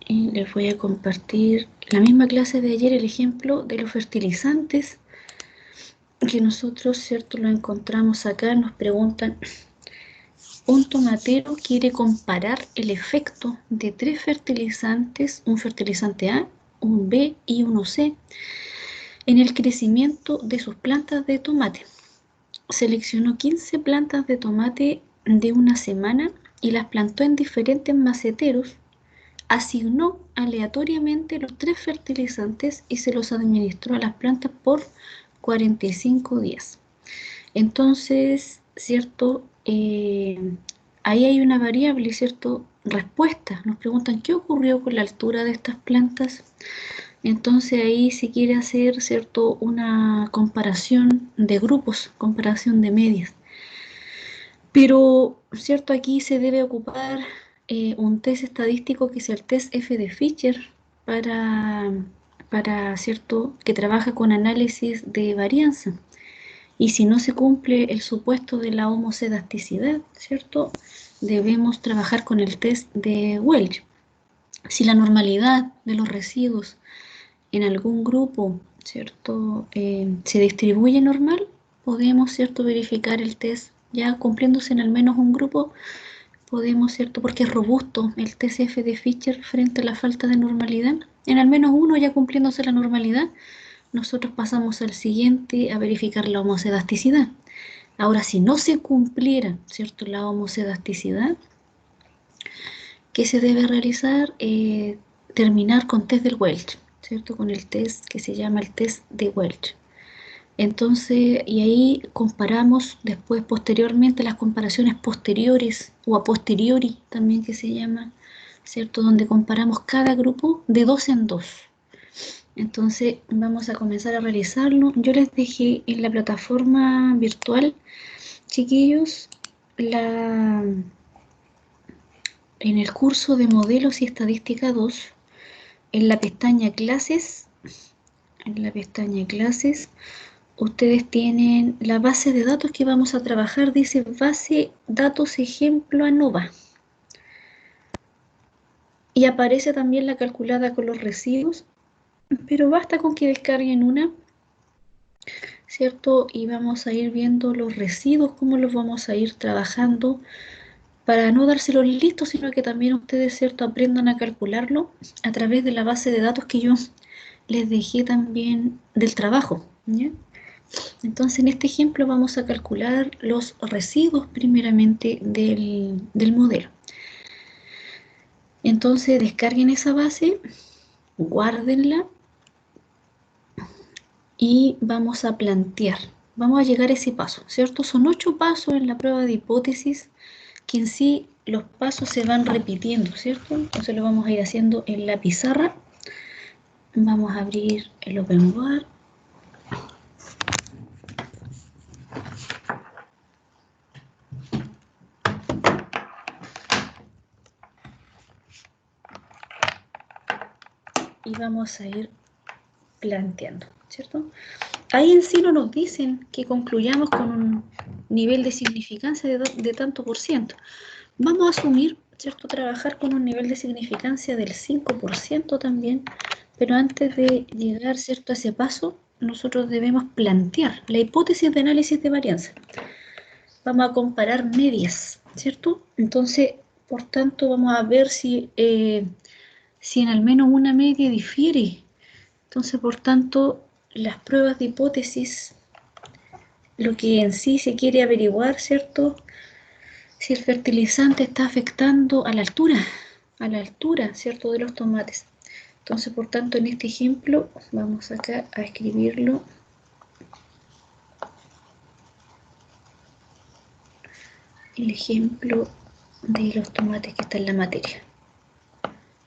Y les voy a compartir la misma clase de ayer, el ejemplo de los fertilizantes que nosotros, ¿cierto? Lo encontramos acá, nos preguntan, un tomatero quiere comparar el efecto de 3 fertilizantes, un fertilizante A, un B y uno C, en el crecimiento de sus plantas de tomate. Seleccionó 15 plantas de tomate de una semana y las plantó en diferentes maceteros. Asignó aleatoriamente los 3 fertilizantes y se los administró a las plantas por 45 días. Entonces, ¿cierto? Ahí hay una variable, ¿cierto? Respuesta. Nos preguntan qué ocurrió con la altura de estas plantas. Entonces ahí se quiere hacer, ¿cierto? Una comparación de grupos, comparación de medias. Pero, ¿cierto? Aquí se debe ocupar un test estadístico que es el test F de Fisher para, ¿cierto? Que trabaja con análisis de varianza. Y si no se cumple el supuesto de la homocedasticidad, ¿cierto? Debemos trabajar con el test de Welch. Si la normalidad de los residuos en algún grupo, ¿cierto? Se distribuye normal, podemos, ¿cierto? Verificar el test ya cumpliéndose en al menos un grupo, podemos, ¿cierto? Porque es robusto el test F de Fisher frente a la falta de normalidad. En al menos uno ya cumpliéndose la normalidad, nosotros pasamos al siguiente a verificar la homocedasticidad. Ahora, si no se cumpliera, ¿cierto? La homocedasticidad, ¿qué se debe realizar? Terminar con test del Welch, ¿cierto? Con el test que se llama el test de Welch. Entonces, y ahí comparamos después, posteriormente, las comparaciones posteriores o a posteriori también que se llama, ¿cierto? Donde comparamos cada grupo de 2 en 2. Entonces, vamos a comenzar a realizarlo. Yo les dejé en la plataforma virtual, chiquillos, en el curso de modelos y estadística 2, en la pestaña clases, ustedes tienen la base de datos que vamos a trabajar, dice base datos ejemplo ANOVA. Y aparece también la calculada con los residuos, pero basta con que descarguen una, ¿cierto? Y vamos a ir viendo los residuos, cómo los vamos a ir trabajando para no dárselos listos, sino que también ustedes, ¿cierto?, aprendan a calcularlo a través de la base de datos que yo les dejé también del trabajo, ¿ya? Entonces, en este ejemplo vamos a calcular los residuos primeramente del modelo. Entonces, descarguen esa base, guárdenla y vamos a plantear. Vamos a llegar a ese paso, ¿cierto? Son 8 pasos en la prueba de hipótesis que en sí los pasos se van repitiendo, ¿cierto? Entonces lo vamos a ir haciendo en la pizarra. Vamos a abrir el OpenWord. Y vamos a ir planteando, ¿cierto? Ahí en sí no nos dicen que concluyamos con un nivel de significancia de tanto por ciento. Vamos a asumir, ¿cierto?, trabajar con un nivel de significancia del 5% también, pero antes de llegar, ¿cierto?, a ese paso, nosotros debemos plantear la hipótesis de análisis de varianza. Vamos a comparar medias, ¿cierto? Entonces, por tanto, vamos a ver si en al menos una media difiere. Entonces, por tanto, las pruebas de hipótesis, lo que en sí se quiere averiguar, ¿cierto?, si el fertilizante está afectando a la altura, ¿cierto?, de los tomates. Entonces, por tanto, en este ejemplo, vamos acá a escribirlo. El ejemplo de los tomates que está en la materia.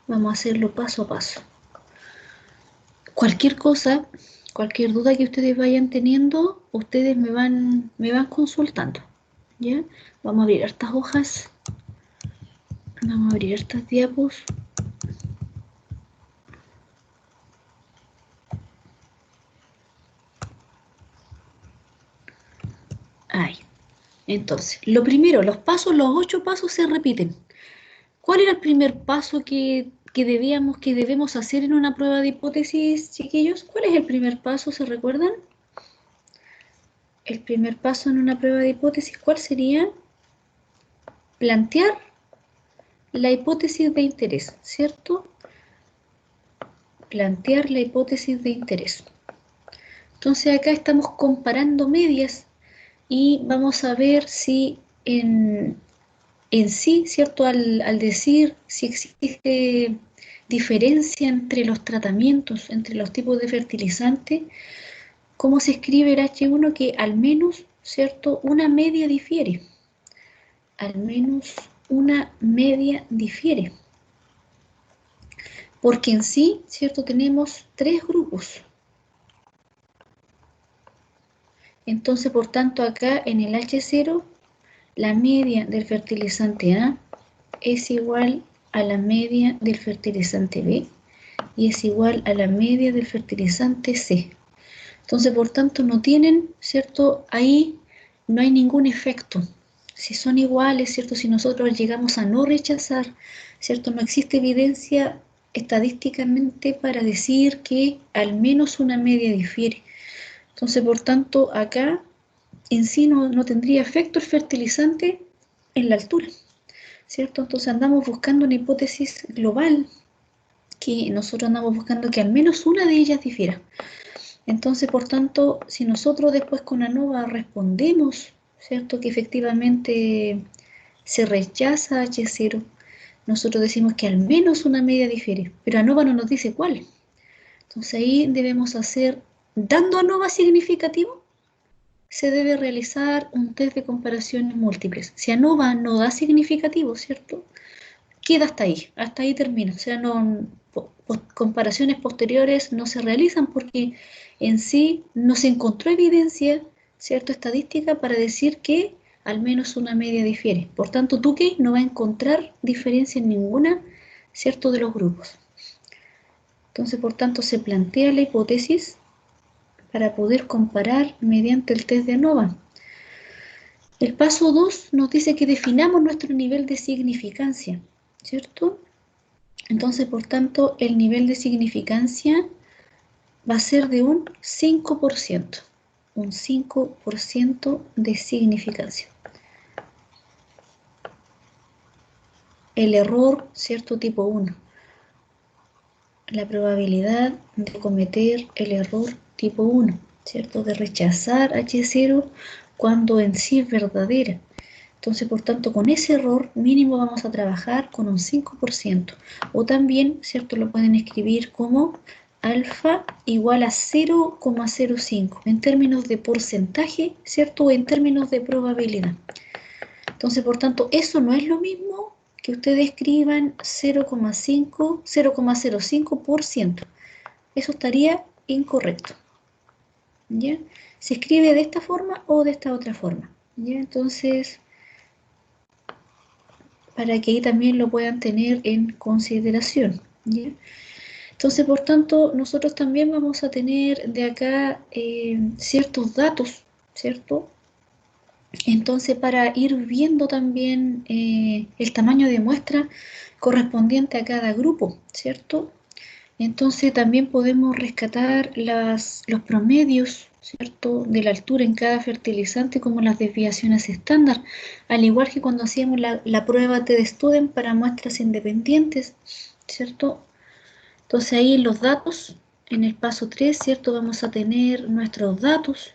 Vamos a hacerlo paso a paso. Cualquier cosa, cualquier duda que ustedes vayan teniendo, ustedes me van consultando, ¿ya? Vamos a abrir estas hojas. Vamos a abrir estas diapos. Ahí. Entonces, lo primero, los 8 pasos se repiten. ¿Cuál era el primer paso que que debemos hacer en una prueba de hipótesis, chiquillos? ¿Cuál es el primer paso? ¿Se recuerdan? El primer paso en una prueba de hipótesis, ¿cuál sería? Plantear la hipótesis de interés, ¿cierto? Plantear la hipótesis de interés. Entonces acá estamos comparando medias y vamos a ver si en sí, ¿cierto? Al decir si existe diferencia entre los tratamientos, entre los tipos de fertilizante, ¿cómo se escribe el H1? Que al menos, ¿cierto? Una media difiere. Al menos una media difiere. Porque en sí, ¿cierto? Tenemos 3 grupos. Entonces, por tanto, acá en el H0, la media del fertilizante A es igual a la media del fertilizante B y es igual a la media del fertilizante C. Entonces, por tanto, no tienen, ¿cierto? Ahí no hay ningún efecto. Si son iguales, ¿cierto? Si nosotros llegamos a no rechazar, ¿cierto? No existe evidencia estadísticamente para decir que al menos una media difiere. Entonces, por tanto, acá en sí no tendría efecto el fertilizante en la altura, ¿cierto? Entonces andamos buscando una hipótesis global, que nosotros andamos buscando que al menos una de ellas difiera. Entonces, por tanto, si nosotros después con ANOVA respondemos, ¿cierto? Que efectivamente se rechaza H0, nosotros decimos que al menos una media difiere, pero ANOVA no nos dice cuál. Entonces ahí debemos hacer, dando ANOVA significativo, se debe realizar un test de comparaciones múltiples. Si ANOVA no da significativo, ¿cierto? Queda hasta ahí termina. O sea, comparaciones posteriores no se realizan porque en sí no se encontró evidencia, ¿cierto? Estadística para decir que al menos una media difiere. Por tanto, Tukey no va a encontrar diferencia en ninguna, ¿cierto? De los grupos. Entonces, por tanto, se plantea la hipótesis para poder comparar mediante el test de ANOVA. El paso 2 nos dice que definamos nuestro nivel de significancia, ¿cierto? Entonces, por tanto, el nivel de significancia va a ser de un 5%. Un 5% de significancia. El error, ¿cierto? Tipo 1. La probabilidad de cometer el error tipo 1, ¿cierto? De rechazar H0 cuando en sí es verdadera. Entonces, por tanto, con ese error mínimo vamos a trabajar con un 5%. O también, ¿cierto? Lo pueden escribir como alfa igual a 0,05 en términos de porcentaje, ¿cierto? O en términos de probabilidad. Entonces, por tanto, eso no es lo mismo que ustedes escriban 0,05%. Eso estaría incorrecto. ¿Ya? Se escribe de esta forma o de esta otra forma. ¿Ya? Entonces, para que ahí también lo puedan tener en consideración. ¿Ya? Entonces, por tanto, nosotros también vamos a tener de acá ciertos datos, ¿cierto? Entonces, para ir viendo también el tamaño de muestra correspondiente a cada grupo, ¿cierto? Entonces, también podemos rescatar los promedios, ¿cierto?, de la altura en cada fertilizante, como las desviaciones estándar, al igual que cuando hacíamos la prueba TED-Student para muestras independientes, ¿cierto? Entonces, ahí en los datos, en el paso 3, ¿cierto?, vamos a tener nuestros datos.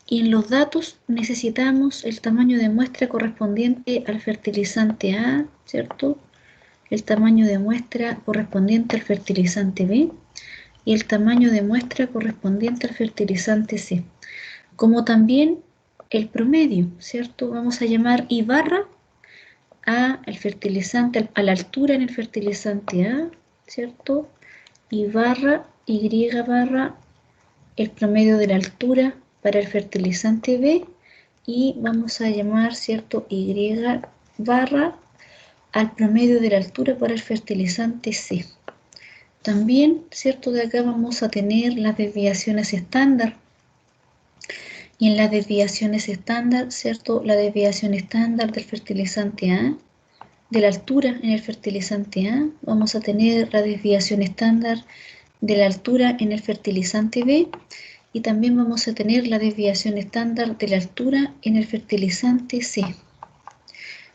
Y en los datos necesitamos el tamaño de muestra correspondiente al fertilizante A, ¿cierto? El tamaño de muestra correspondiente al fertilizante B y el tamaño de muestra correspondiente al fertilizante C. Como también el promedio, ¿cierto? Vamos a llamar I barra a el fertilizante, a la altura en el fertilizante A, ¿cierto? Y barra, Y barra, el promedio de la altura para el fertilizante B y vamos a llamar, ¿cierto?, Y barra al promedio de la altura para el fertilizante C. También, ¿cierto?, de acá vamos a tener las desviaciones estándar. Y en las desviaciones estándar, ¿cierto?, la desviación estándar del fertilizante A de la altura en el fertilizante A, vamos a tener la desviación estándar de la altura en el fertilizante B, y también vamos a tener la desviación estándar de la altura en el fertilizante C.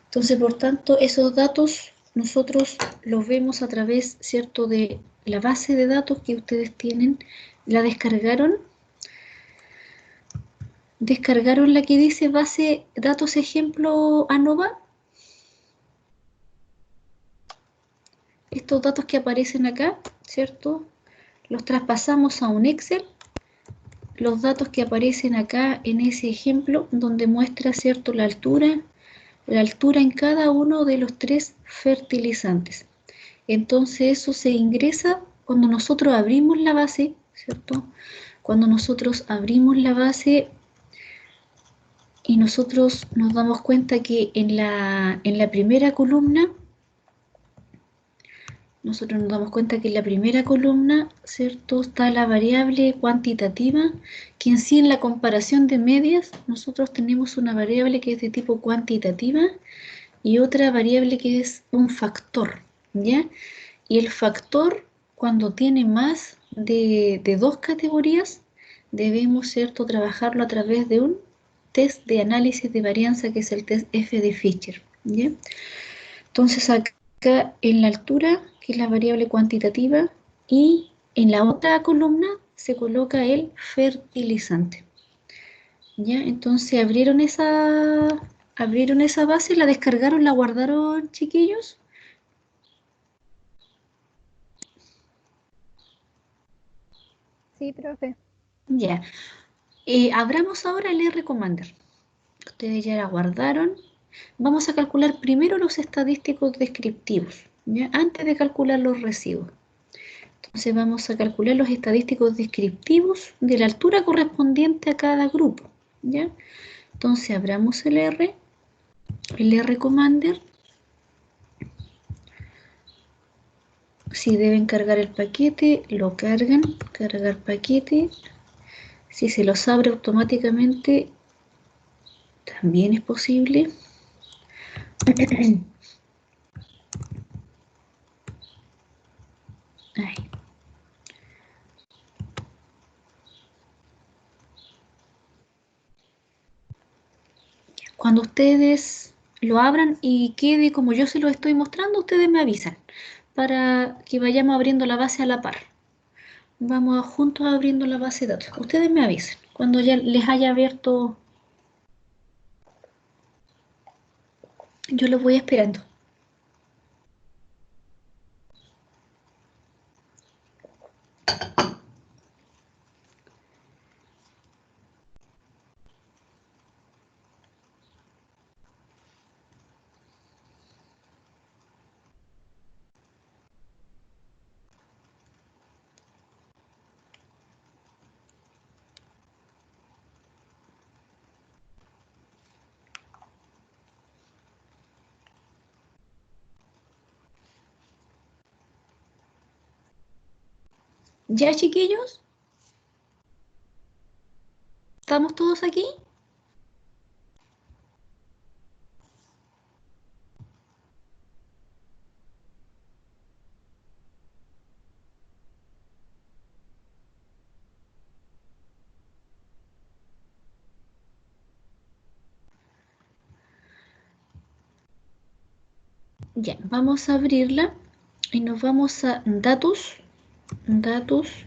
Entonces, por tanto, esos datos nosotros los vemos a través, ¿cierto?, de la base de datos que ustedes tienen. ¿La descargaron? ¿Descargaron la que dice base datos ejemplo ANOVA? Estos datos que aparecen acá, ¿cierto?, los traspasamos a un Excel. Los datos que aparecen acá en ese ejemplo, donde muestra, ¿cierto?, la altura en cada uno de los 3 fertilizantes. Entonces eso se ingresa cuando nosotros abrimos la base, ¿cierto? Cuando nosotros abrimos la base y nosotros nos damos cuenta que en la primera columna, ¿cierto?, está la variable cuantitativa, que en sí en la comparación de medias, nosotros tenemos una variable que es de tipo cuantitativa y otra variable que es un factor, ¿ya? Y el factor, cuando tiene más de 2 categorías, debemos, ¿cierto?, trabajarlo a través de un test de análisis de varianza, que es el test F de Fisher, ¿ya? Entonces acá en la altura, que es la variable cuantitativa, y en la otra columna se coloca el fertilizante, ¿ya? Entonces abrieron esa base, la descargaron, la guardaron, chiquillos. Sí, profe. Ya. Abramos ahora el R Commander. Ustedes ya la guardaron. Vamos a calcular primero los estadísticos descriptivos, ¿ya?, antes de calcular los residuos. Entonces vamos a calcular los estadísticos descriptivos de la altura correspondiente a cada grupo, ¿ya? Entonces abramos el R Commander. Si deben cargar el paquete, lo cargan, cargar paquete. Si se los abre automáticamente, también es posible. Ahí. Cuando ustedes lo abran y quede como yo se lo estoy mostrando, ustedes me avisan para que vayamos abriendo la base a la par. Vamos juntos abriendo la base de datos. Ustedes me avisan cuando ya les haya abierto. Yo los voy esperando. ¿Ya, chiquillos? ¿Estamos todos aquí? Ya, vamos a abrirla y nos vamos a datos,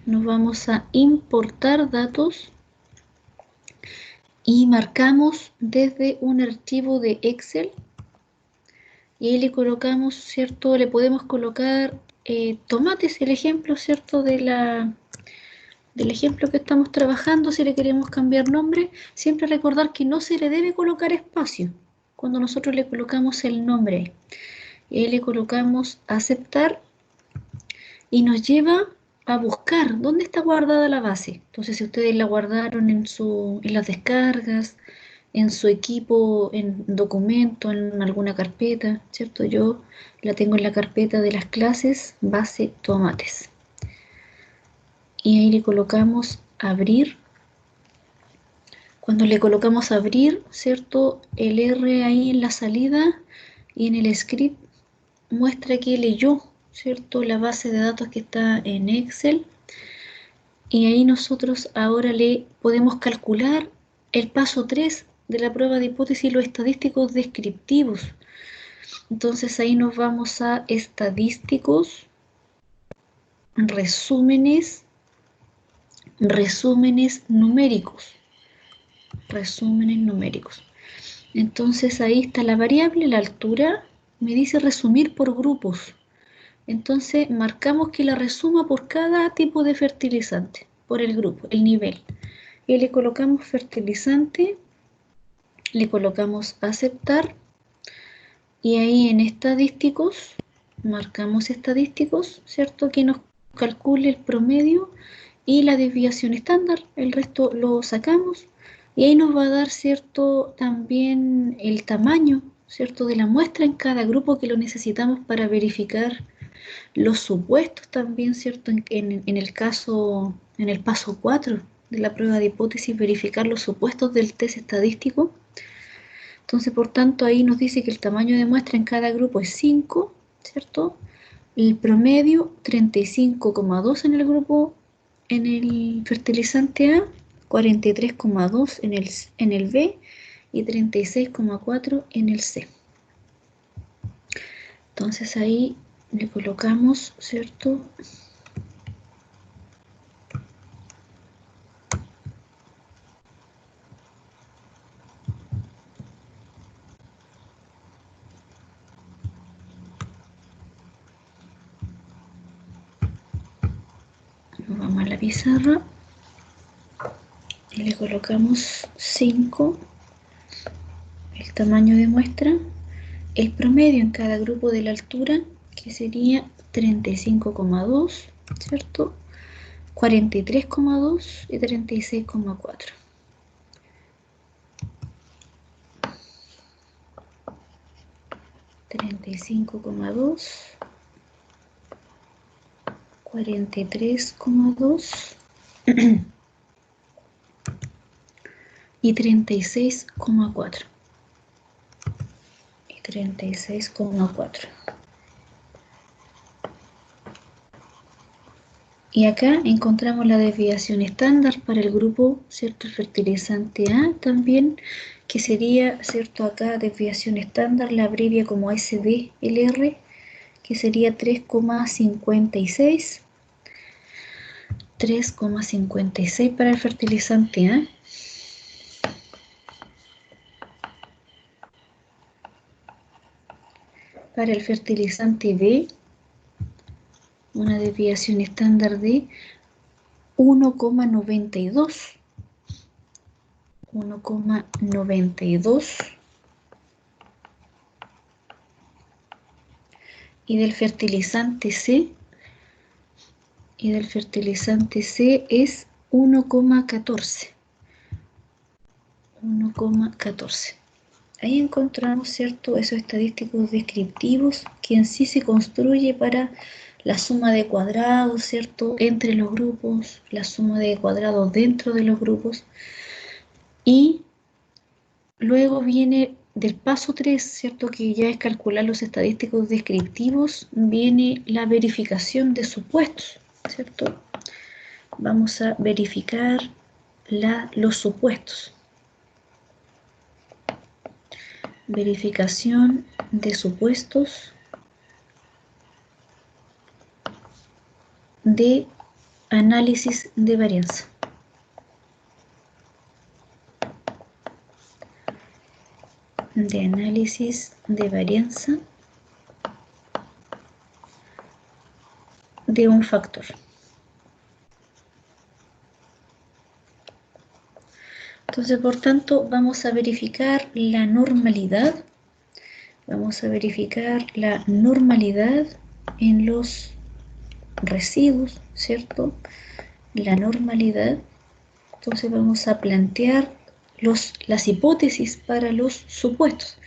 nos vamos a importar datos y marcamos desde un archivo de Excel y ahí le colocamos, ¿cierto? Le podemos colocar tomates, el ejemplo, ¿cierto?, del ejemplo que estamos trabajando. Si le queremos cambiar nombre, siempre recordar que no se le debe colocar espacio cuando nosotros le colocamos el nombre. Y ahí le colocamos aceptar y nos lleva a buscar dónde está guardada la base. Entonces, si ustedes la guardaron en las descargas, en su equipo, en documento, en alguna carpeta, ¿cierto? Yo la tengo en la carpeta de las clases, base tomates. Y ahí le colocamos abrir. Cuando le colocamos abrir, ¿cierto?, el R ahí en la salida y en el script muestra que leyó, ¿cierto?, la base de datos que está en Excel. Y ahí nosotros ahora le podemos calcular el paso 3 de la prueba de hipótesis, los estadísticos descriptivos. Entonces ahí nos vamos a estadísticos, resúmenes numéricos. Resúmenes numéricos. Entonces ahí está la variable, la altura, me dice resumir por grupos. Entonces marcamos que la resuma por cada tipo de fertilizante, por el grupo, el nivel. Y le colocamos fertilizante, le colocamos aceptar, y ahí en estadísticos, marcamos estadísticos, ¿cierto? Que nos calcule el promedio y la desviación estándar, el resto lo sacamos, y ahí nos va a dar, ¿cierto?, también el tamaño, ¿cierto?, de la muestra en cada grupo que lo necesitamos para verificar los supuestos también, ¿cierto? En el caso, en el paso 4 de la prueba de hipótesis, verificar los supuestos del test estadístico. Entonces, por tanto, ahí nos dice que el tamaño de muestra en cada grupo es 5, ¿cierto? El promedio 35,2 en el grupo, en el fertilizante A, 43,2 en el B y 36,4 en el C. Entonces ahí le colocamos, ¿cierto? Vamos a la pizarra y le colocamos 5, el tamaño de muestra, el promedio en cada grupo de la altura, que sería 35,2, ¿cierto? 43,2 y 36,4. $35,2, 43,2 y 36,4. Y 36,4. Y acá encontramos la desviación estándar para el grupo, ¿cierto? El fertilizante A también, que sería, ¿cierto? Acá desviación estándar la abrevia como SDLR, que sería 3,56. 3,56 para el fertilizante A. Para el fertilizante B, una desviación estándar de 1,92. 1,92. Y del fertilizante C, es 1,14. 1,14. Ahí encontramos, ¿cierto?, esos estadísticos descriptivos que en sí se construye para la suma de cuadrados, ¿cierto?, entre los grupos, la suma de cuadrados dentro de los grupos. Y luego viene del paso 3, ¿cierto?, que ya es calcular los estadísticos descriptivos, viene la verificación de supuestos, ¿cierto? Vamos a verificar los supuestos. Verificación de supuestos de análisis de varianza. De análisis de varianza de un factor. Entonces, por tanto, vamos a verificar la normalidad. Vamos a verificar la normalidad en los residuos, ¿cierto? La normalidad. Entonces vamos a plantear las hipótesis para los supuestos.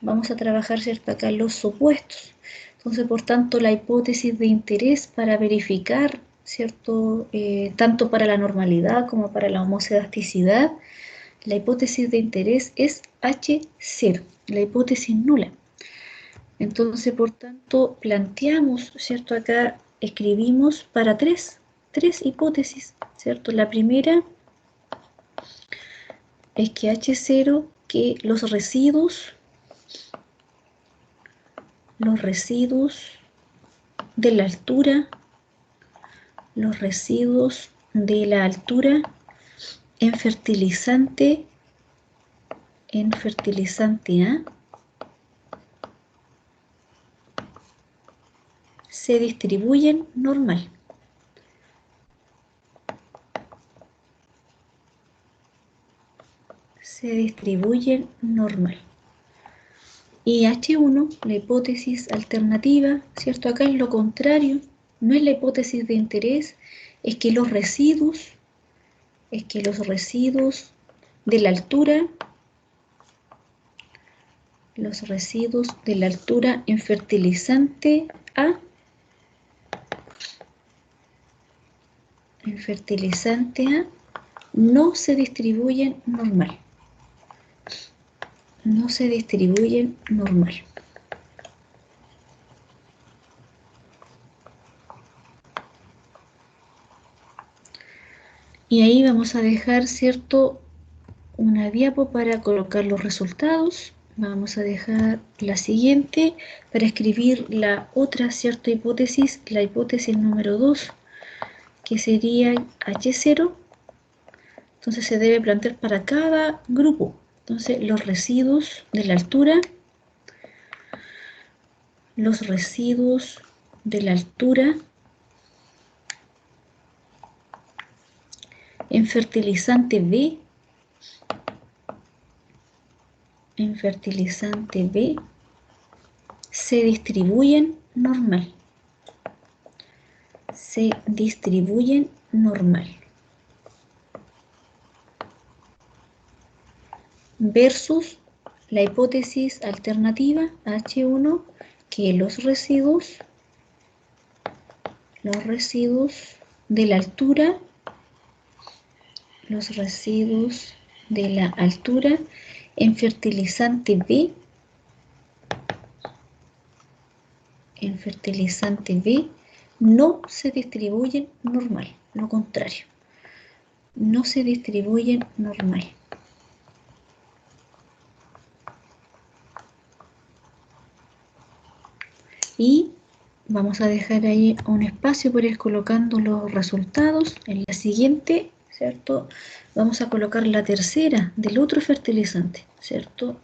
Vamos a trabajar, ¿cierto?, acá los supuestos. Entonces, por tanto, la hipótesis de interés para verificar, ¿cierto?, tanto para la normalidad como para la homocedasticidad, la hipótesis de interés es H0, la hipótesis nula. Entonces, por tanto, planteamos, ¿cierto? Acá escribimos para tres hipótesis, ¿cierto? La primera es que H0, que los residuos de la altura, los residuos de la altura en fertilizante A se distribuyen normal. Se distribuyen normal. Y H1, la hipótesis alternativa, ¿cierto? Acá es lo contrario, no es la hipótesis de interés, es que los residuos de la altura, en fertilizante A, no se distribuyen normal. No se distribuyen normal. Y ahí vamos a dejar, ¿cierto?, una diapo para colocar los resultados. Vamos a dejar la siguiente para escribir la otra, ¿cierto?, hipótesis, la hipótesis número 2, que sería H0. Entonces se debe plantear para cada grupo. Entonces los residuos de la altura, en fertilizante B, se distribuyen normal. Se distribuyen normal. Versus la hipótesis alternativa H1, que los residuos de la altura, en fertilizante B, no se distribuyen normal, lo contrario, no se distribuyen normal. Y vamos a dejar ahí un espacio para ir colocando los resultados. En la siguiente, ¿cierto?, vamos a colocar la tercera del otro fertilizante, ¿cierto?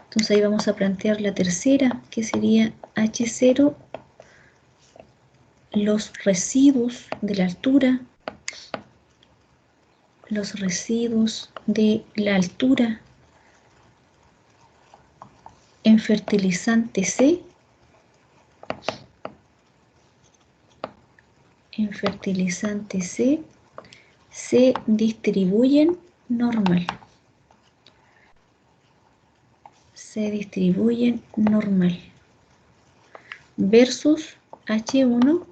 Entonces ahí vamos a plantear la tercera, que sería H0, los residuos de la altura, en fertilizante C, se distribuyen normal. Versus H1,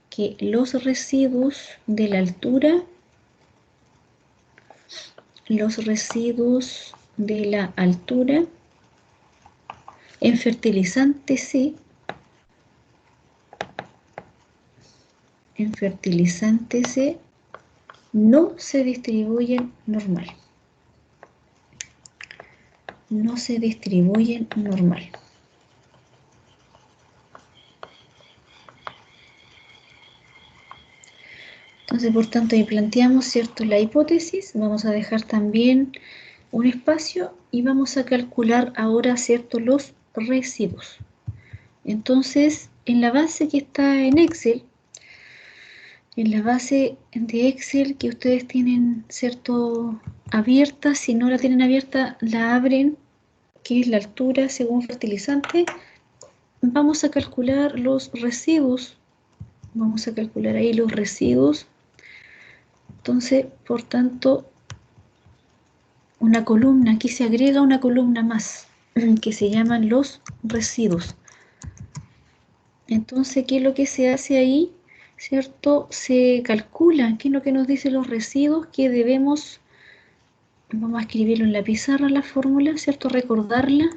que los residuos de la altura, en fertilizante C, no se distribuyen normal. No se distribuyen normal. Entonces, por tanto, ahí planteamos, ¿cierto?, la hipótesis. Vamos a dejar también un espacio y vamos a calcular ahora, ¿cierto?, los residuos. Entonces, en la base que está en Excel, que ustedes tienen, ¿cierto?, abierta, si no la tienen abierta, la abren, que es la altura según fertilizante. Vamos a calcular los residuos. Vamos a calcular ahí los residuos. Entonces, por tanto, una columna, aquí se agrega una columna más, que se llaman los residuos. Entonces, ¿qué es lo que se hace ahí? ¿Cierto? Se calcula, ¿qué es lo que nos dicen los residuos? Que vamos a escribirlo en la pizarra la fórmula, ¿cierto? Recordarla.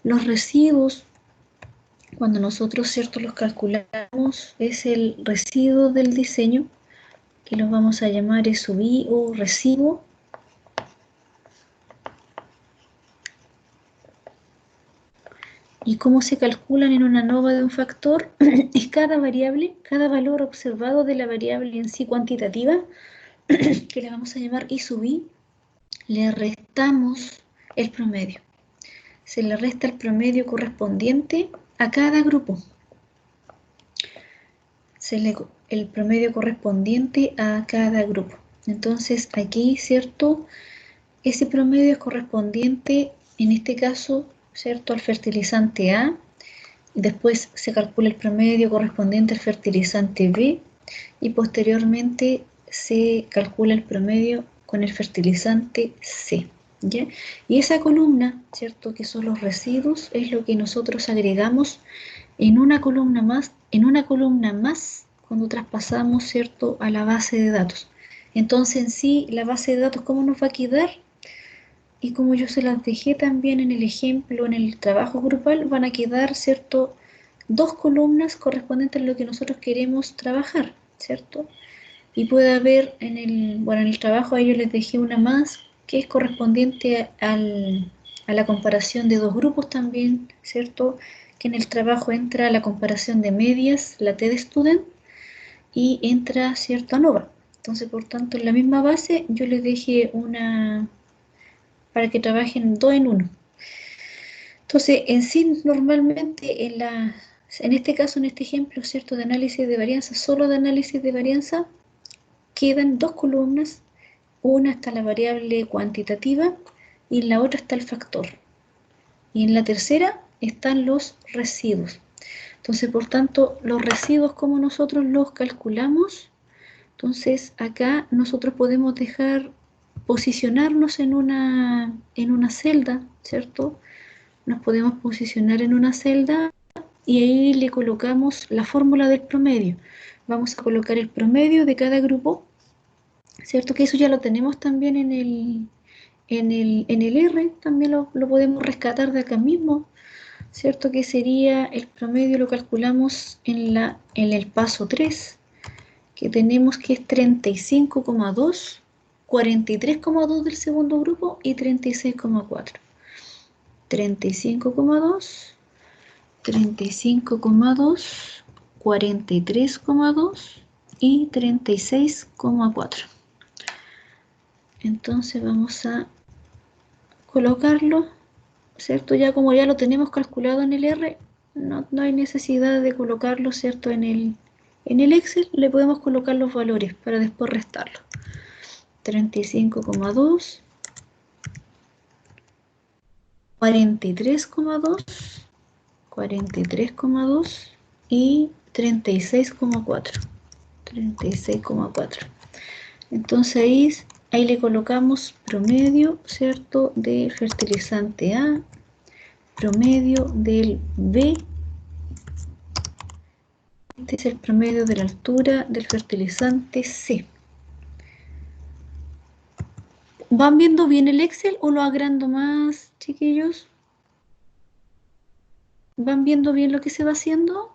Los residuos, cuando nosotros, ¿cierto?, los calculamos, es el residuo del diseño, que los vamos a llamar E sub I o residuo. ¿Y cómo se calculan en una ANOVA de un factor? Es cada variable, cada valor observado de la variable en sí cuantitativa, que le vamos a llamar I sub I, le restamos el promedio. Se le resta el promedio correspondiente a cada grupo. El promedio correspondiente a cada grupo. Entonces aquí, ¿cierto? Ese promedio es correspondiente, en este caso, ¿cierto?, al fertilizante A. Después se calcula el promedio correspondiente al fertilizante B y posteriormente se calcula el promedio con el fertilizante C, ¿ya? Y esa columna, ¿cierto?, que son los residuos, es lo que nosotros agregamos en una columna más, cuando traspasamos, ¿cierto?, a la base de datos. Entonces, en sí, la base de datos, ¿cómo nos va a quedar? Y como yo se las dejé también en el ejemplo, en el trabajo grupal, van a quedar, ¿cierto?, dos columnas correspondientes a lo que nosotros queremos trabajar, ¿cierto? Y puede haber en el trabajo, ahí yo les dejé una más, que es correspondiente a la comparación de dos grupos también, ¿cierto? Que en el trabajo entra la comparación de medias, la T de Student, y entra, ¿cierto?, ANOVA. Entonces, por tanto, en la misma base, yo les dejé una para que trabajen dos en uno. Entonces, en sí, normalmente, en este caso, en este ejemplo, ¿cierto?, de análisis de varianza, solo de análisis de varianza, quedan dos columnas, una está la variable cuantitativa y en la otra está el factor. Y en la tercera están los residuos. Entonces, por tanto, los residuos, ¿cómo nosotros los calculamos? Entonces, acá nosotros podemos posicionarnos en una celda, ¿cierto? Nos podemos posicionar en una celda y ahí le colocamos la fórmula del promedio. Vamos a colocar el promedio de cada grupo, ¿cierto? Que eso ya lo tenemos también en el R, también lo podemos rescatar de acá mismo, ¿cierto? Que sería el promedio, lo calculamos en el paso 3, que tenemos que es 35,2, 43,2 del segundo grupo y 36,4. 35,2, 35,2, 43,2 y 36,4. Entonces vamos a colocarlo, ¿cierto? Ya como ya lo tenemos calculado en el R, no hay necesidad de colocarlo, ¿cierto? En el Excel le podemos colocar los valores para después restarlo. 35,2, 43,2, 43,2 y 36,4. 36,4. Entonces ahí le colocamos promedio, ¿cierto?, de fertilizante A, promedio del B, este es el promedio de la altura del fertilizante C. ¿Van viendo bien el Excel o lo agrando más, chiquillos? ¿Van viendo bien lo que se va haciendo?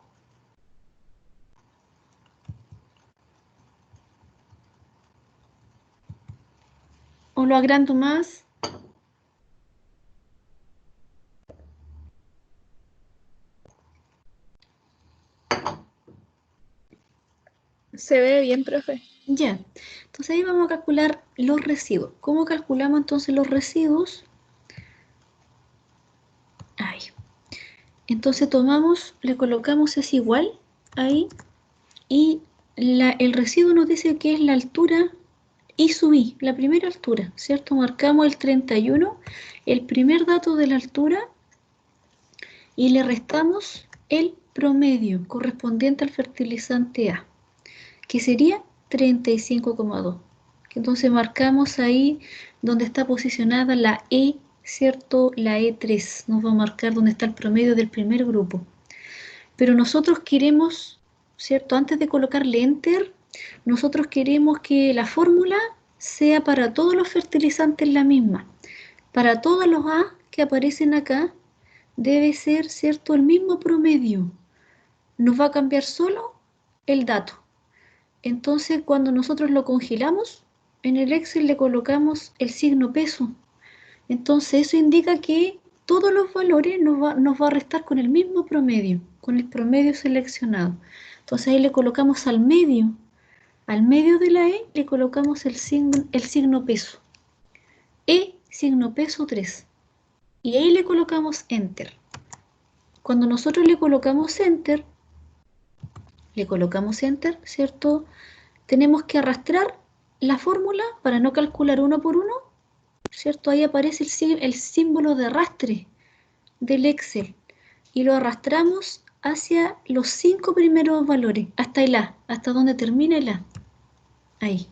¿O lo agrando más? Se ve bien, profe. Ya. Entonces ahí vamos a calcular los residuos. ¿Cómo calculamos entonces los residuos? Ahí. Entonces tomamos, le colocamos es igual ahí y el residuo nos dice que es la altura I sub I, la primera altura, ¿cierto? Marcamos el 31, el primer dato de la altura, y le restamos el promedio correspondiente al fertilizante A, que sería 35,2. Entonces marcamos ahí donde está posicionada la E, ¿cierto? La E3 nos va a marcar donde está el promedio del primer grupo. Pero nosotros queremos, ¿cierto? Antes de colocarle Enter, nosotros queremos que la fórmula sea para todos los fertilizantes la misma. Para todos los A que aparecen acá, debe ser, ¿cierto?, el mismo promedio. Nos va a cambiar solo el dato. Entonces, cuando nosotros lo congelamos, en el Excel le colocamos el signo peso. Entonces, eso indica que todos los valores nos va a restar con el mismo promedio, con el promedio seleccionado. Entonces, ahí le colocamos al medio de la E le colocamos el signo peso. E, signo peso 3. Y ahí le colocamos Enter. Cuando nosotros le colocamos Enter, ¿cierto? Tenemos que arrastrar la fórmula para no calcular uno por uno, ¿cierto? Ahí aparece el símbolo de arrastre del Excel y lo arrastramos hacia los 5 primeros valores, hasta el A, hasta donde termina el A. Ahí.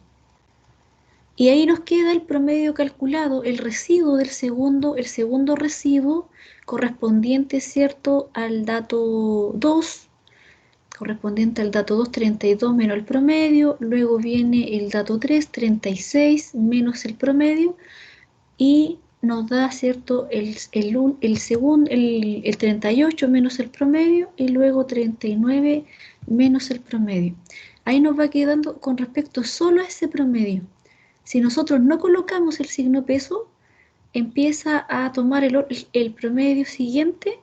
Y ahí nos queda el promedio calculado, el residuo del el segundo residuo correspondiente, ¿cierto?, al dato 2, correspondiente al dato 2, 32 menos el promedio, luego viene el dato 3, 36 menos el promedio, y nos da, ¿cierto?, el 38 menos el promedio, y luego 39 menos el promedio. Ahí nos va quedando con respecto solo a ese promedio. Si nosotros no colocamos el signo peso, empieza a tomar el promedio siguiente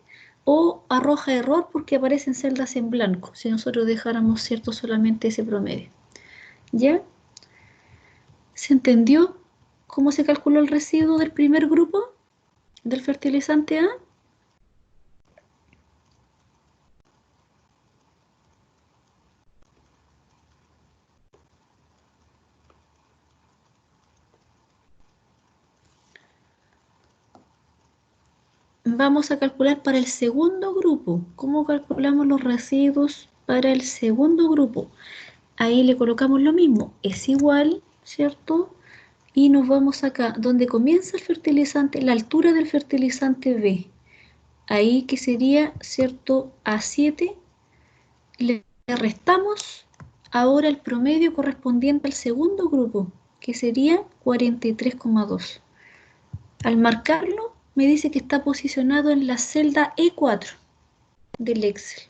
o arroja error porque aparecen celdas en blanco, si nosotros dejáramos, ¿cierto?, solamente ese promedio. ¿Ya? ¿Se entendió cómo se calculó el residuo del primer grupo del fertilizante A? Vamos a calcular para el segundo grupo. ¿Cómo calculamos los residuos para el segundo grupo? Ahí le colocamos lo mismo. Es igual, ¿cierto? Y nos vamos acá, donde comienza el fertilizante, la altura del fertilizante B. Ahí que sería, ¿cierto?, A7. Le restamos ahora el promedio correspondiente al segundo grupo, que sería 43,2. Al marcarlo, me dice que está posicionado en la celda E4 del Excel.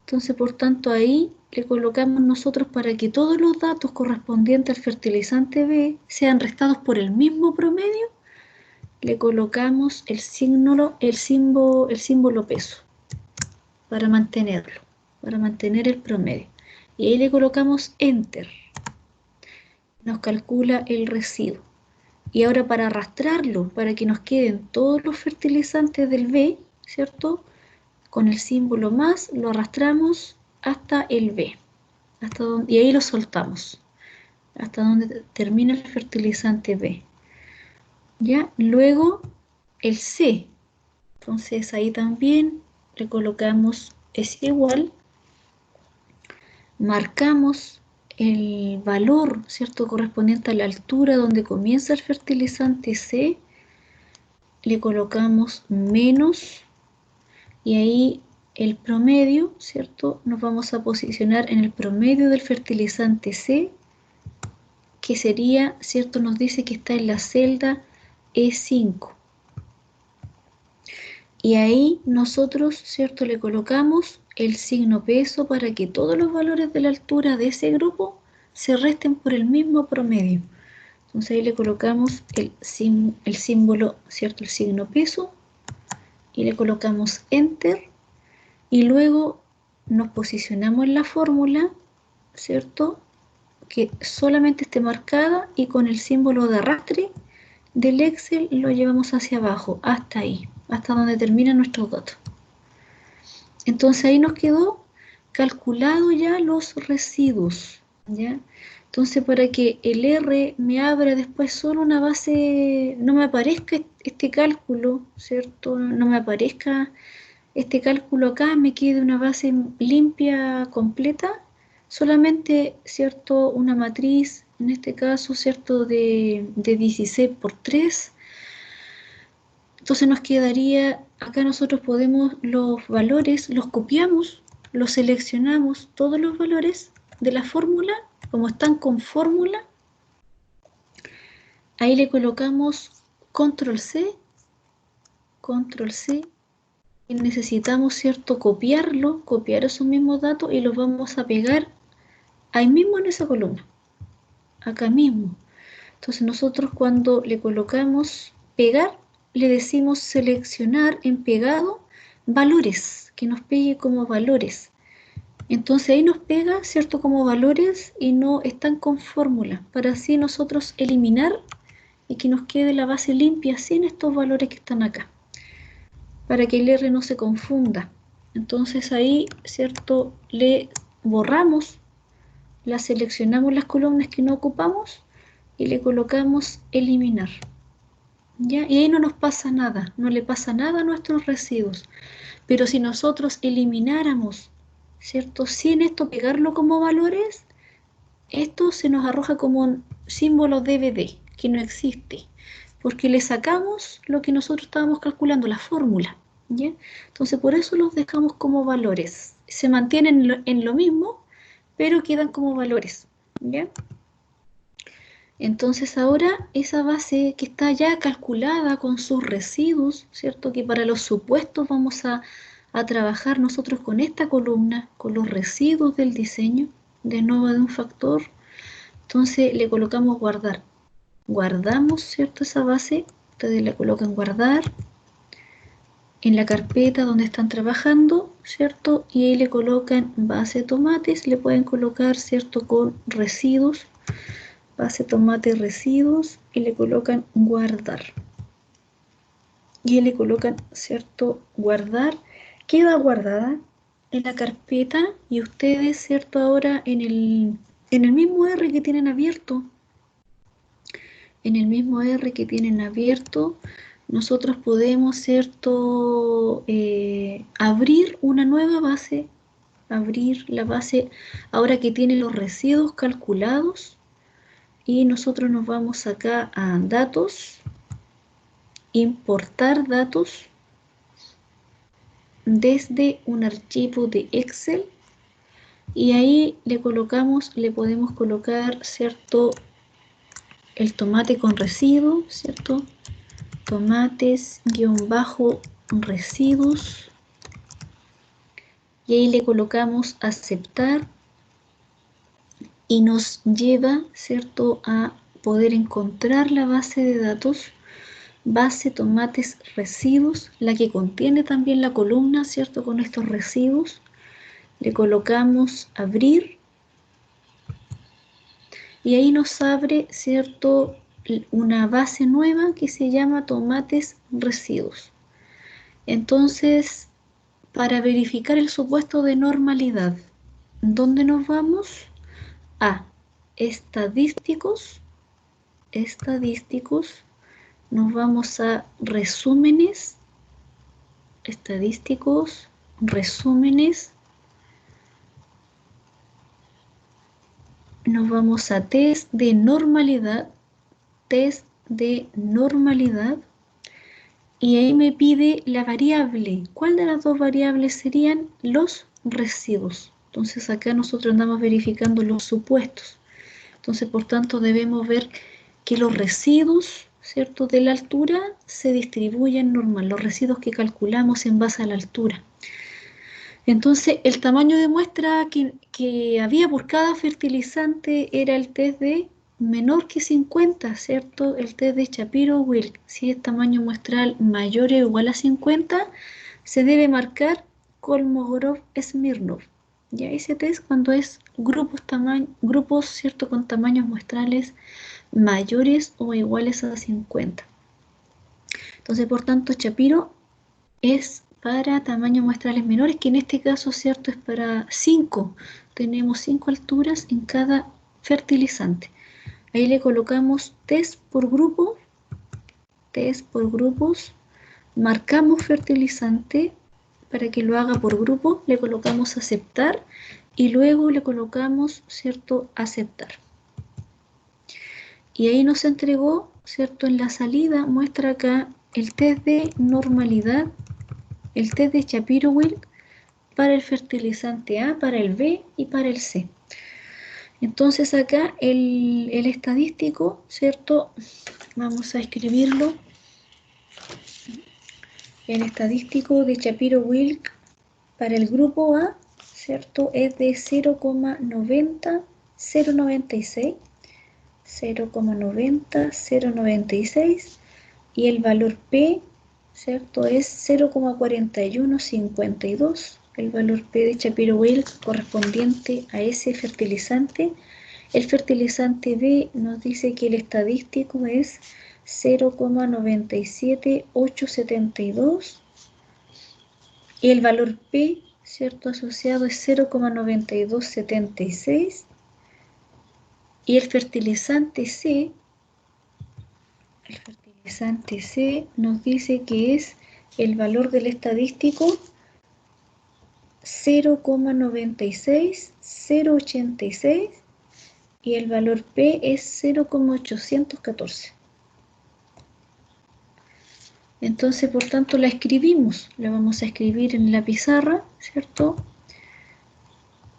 Entonces, por tanto, ahí le colocamos nosotros para que todos los datos correspondientes al fertilizante B sean restados por el mismo promedio, le colocamos el símbolo peso para mantenerlo, para mantener el promedio. Y ahí le colocamos Enter. Nos calcula el residuo. Y ahora para arrastrarlo, para que nos queden todos los fertilizantes del B, ¿cierto?, con el símbolo más, lo arrastramos hasta el B. Y ahí lo soltamos. Hasta donde termina el fertilizante B. ¿Ya? Luego el C. Entonces ahí también le colocamos es igual. Marcamos el valor, ¿cierto?, correspondiente a la altura donde comienza el fertilizante C, le colocamos menos y ahí el promedio, ¿cierto?, nos vamos a posicionar en el promedio del fertilizante C, que sería, ¿cierto?, nos dice que está en la celda E5. Y ahí nosotros, ¿cierto?, le colocamos el signo peso para que todos los valores de la altura de ese grupo se resten por el mismo promedio. Entonces ahí le colocamos el símbolo, ¿cierto?, el signo peso, y le colocamos Enter, y luego nos posicionamos en la fórmula, ¿cierto?, que solamente esté marcada, y con el símbolo de arrastre del Excel lo llevamos hacia abajo, hasta ahí, hasta donde terminan nuestros datos. Entonces ahí nos quedó calculado ya los residuos, ¿ya? Entonces, para que el R me abra después solo una base, no me aparezca este cálculo, ¿cierto? No me aparezca este cálculo acá, me quede una base limpia, completa, solamente, ¿cierto?, una matriz, en este caso, ¿cierto?, de 16 por 3. Entonces nos quedaría, acá nosotros podemos, los valores, los copiamos, los seleccionamos, todos los valores de la fórmula, como están con fórmula, ahí le colocamos control C, Y necesitamos, ¿cierto?, copiar esos mismos datos y los vamos a pegar ahí mismo en esa columna, acá mismo. Entonces nosotros cuando le colocamos pegar, le decimos seleccionar en pegado valores, que nos pegue como valores. Entonces ahí nos pega, ¿cierto?, como valores y no están con fórmula, para así nosotros eliminar y que nos quede la base limpia sin estos valores que están acá, para que el R no se confunda. Entonces ahí, ¿cierto?, le borramos, la seleccionamos las columnas que no ocupamos y le colocamos eliminar. ¿Ya? Y ahí no nos pasa nada, no le pasa nada a nuestros residuos. Pero si nosotros elimináramos, ¿cierto?, sin esto pegarlo como valores, esto se nos arroja como un símbolo DVD, que no existe, porque le sacamos lo que nosotros estábamos calculando, la fórmula, ¿ya? Entonces por eso los dejamos como valores. Se mantienen en lo mismo, pero quedan como valores, ¿ya? Entonces ahora esa base que está ya calculada con sus residuos, ¿cierto? Que para los supuestos vamos a trabajar nosotros con esta columna, con los residuos del diseño, de nuevo de un factor. Entonces le colocamos guardar. Guardamos, ¿cierto?, esa base. Ustedes le colocan guardar en la carpeta donde están trabajando, ¿cierto? Y ahí le colocan base de tomates, le pueden colocar, ¿cierto?, con residuos, base tomate residuos, y le colocan guardar. Y ahí le colocan, ¿cierto?, guardar. Queda guardada en la carpeta y ustedes, ¿cierto?, ahora en el mismo R que tienen abierto, nosotros podemos, ¿cierto?, abrir una nueva base, abrir la base ahora que tiene los residuos calculados, y nosotros nos vamos acá a datos, importar datos desde un archivo de Excel, y ahí le podemos colocar, ¿cierto?, el tomate con residuo, ¿cierto?, tomates-residuos, y ahí le colocamos aceptar y nos lleva, ¿cierto?, a poder encontrar la base de datos, base tomates residuos, la que contiene también la columna, ¿cierto?, con estos residuos. Le colocamos abrir y ahí nos abre, ¿cierto?, una base nueva que se llama tomates residuos. Entonces, para verificar el supuesto de normalidad, ¿dónde nos vamos? A estadísticos, nos vamos a resúmenes, estadísticos, resúmenes, nos vamos a test de normalidad, y ahí me pide la variable. ¿Cuál de las dos variables serían? Los residuos. Entonces acá nosotros andamos verificando los supuestos. Entonces, por tanto, debemos ver que los residuos, ¿cierto?, de la altura se distribuyen normal, los residuos que calculamos en base a la altura. Entonces, el tamaño de muestra que había por cada fertilizante era el test de menor que 50, ¿cierto? El test de Shapiro-Wilk. Si es tamaño muestral mayor o igual a 50, se debe marcar Kolmogorov-Smirnov. Ya ese test cuando es grupos, ¿cierto?, con tamaños muestrales mayores o iguales a 50. Entonces, por tanto, Shapiro es para tamaños muestrales menores, que en este caso, ¿cierto?, es para 5. Tenemos 5 alturas en cada fertilizante. Ahí le colocamos test por grupos, marcamos fertilizante para que lo haga por grupo, le colocamos aceptar y luego le colocamos, ¿cierto?, aceptar. Y ahí nos entregó, ¿cierto?, en la salida muestra acá el test de normalidad, el test de Shapiro-Wilk para el fertilizante A, para el B y para el C. Entonces acá el estadístico, ¿cierto?, vamos a escribirlo. el estadístico de Shapiro-Wilk para el grupo A, ¿cierto? Es de 0,90096, 0,90096 y el valor P, ¿cierto? Es 0,4152, el valor P de Shapiro-Wilk correspondiente a ese fertilizante. El fertilizante B nos dice que el estadístico es 0,97872 y el valor P, ¿cierto? Asociado es 0,9276 y el fertilizante C nos dice que es el valor del estadístico 0,96086 y el valor P es 0,814. Entonces, por tanto, la escribimos. La vamos a escribir en la pizarra, ¿cierto?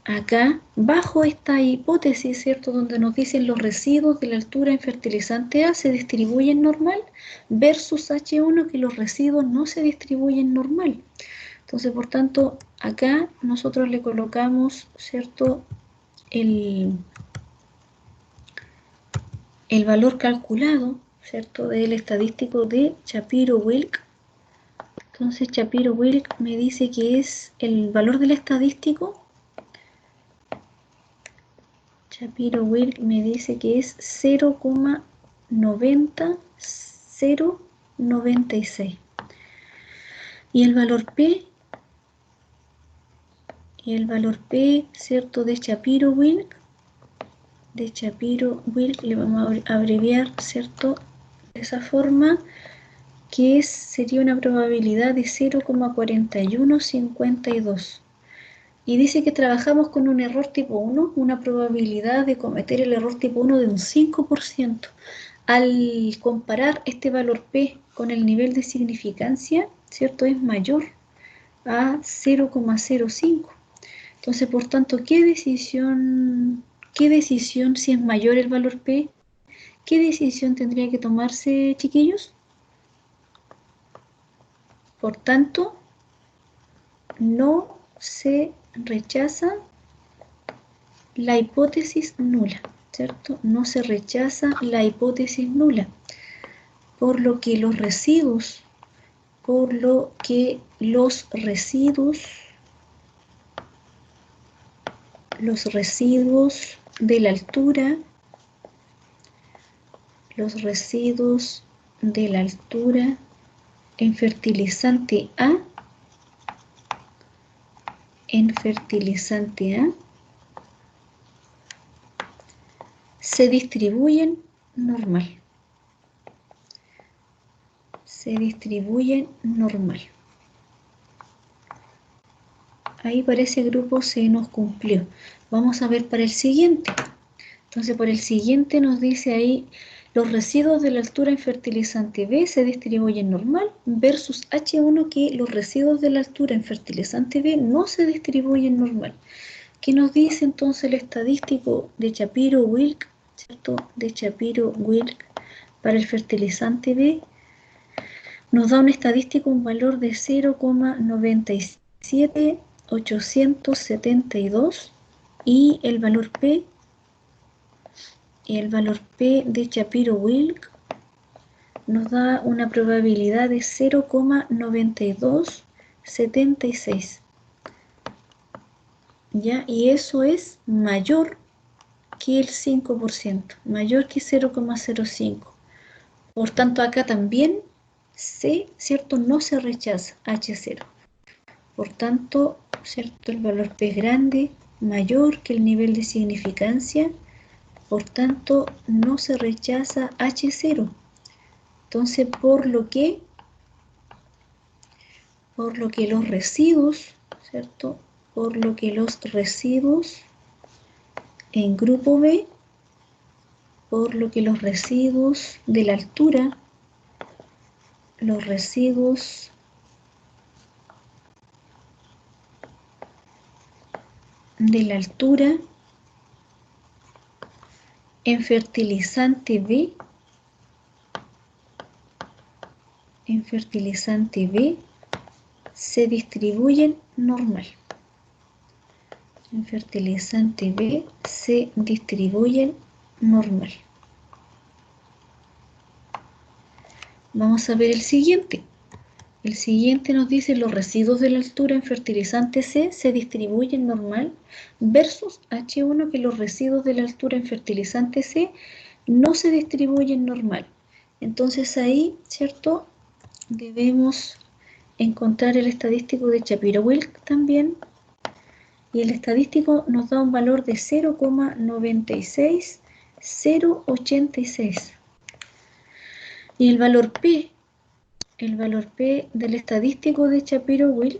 Acá, bajo esta hipótesis, ¿cierto? Donde nos dicen los residuos de la altura en fertilizante A se distribuyen normal versus H1 que los residuos no se distribuyen normal. Entonces, por tanto, acá nosotros le colocamos, ¿cierto? El valor calculado, ¿cierto? Del estadístico de Shapiro-Wilk. Entonces Shapiro-Wilk me dice que es el valor del estadístico. Shapiro-Wilk me dice que es 0,90096. Y el valor P, ¿cierto? De Shapiro-Wilk, le vamos a abreviar, ¿cierto? De esa forma, que sería una probabilidad de 0,4152. Y dice que trabajamos con un error tipo 1, una probabilidad de cometer el error tipo 1 de un 5%. Al comparar este valor P con el nivel de significancia, ¿cierto? Es mayor a 0,05. Entonces, por tanto, ¿qué decisión, si es mayor el valor P, qué decisión tendría que tomarse, chiquillos? Por tanto, no se rechaza la hipótesis nula, ¿cierto? No se rechaza la hipótesis nula, por lo que los residuos de la altura, en fertilizante A, se distribuyen normal. Ahí para ese grupo se nos cumplió. Vamos a ver para el siguiente. Entonces, por el siguiente nos dice ahí, los residuos de la altura en fertilizante B se distribuyen normal versus H1 que los residuos de la altura en fertilizante B no se distribuyen normal. ¿Qué nos dice entonces el estadístico de Shapiro-Wilk, ¿cierto? De Shapiro-Wilk para el fertilizante B. Nos da un estadístico, un valor de 0,97872 y el valor P de Shapiro-Wilk nos da una probabilidad de 0,9276. ¿Ya? Y eso es mayor que el 5%, mayor que 0,05. Por tanto, acá también C, ¿cierto? No se rechaza H0. Por tanto, ¿cierto? El valor P es grande, mayor que el nivel de significancia. Por tanto, no se rechaza H0. Entonces, por lo que los residuos, ¿cierto? Por lo que los residuos en grupo B, por lo que los residuos de la altura, en fertilizante B se distribuyen normal. En fertilizante B se distribuyen normal. Vamos a ver el siguiente. El siguiente nos dice los residuos de la altura en fertilizante C se distribuyen normal versus H1 que los residuos de la altura en fertilizante C no se distribuyen normal. Entonces ahí, ¿cierto? Debemos encontrar el estadístico de Shapiro-Wilk también. Y el estadístico nos da un valor de 0,96086. Y el valor P del estadístico de Shapiro-Wilk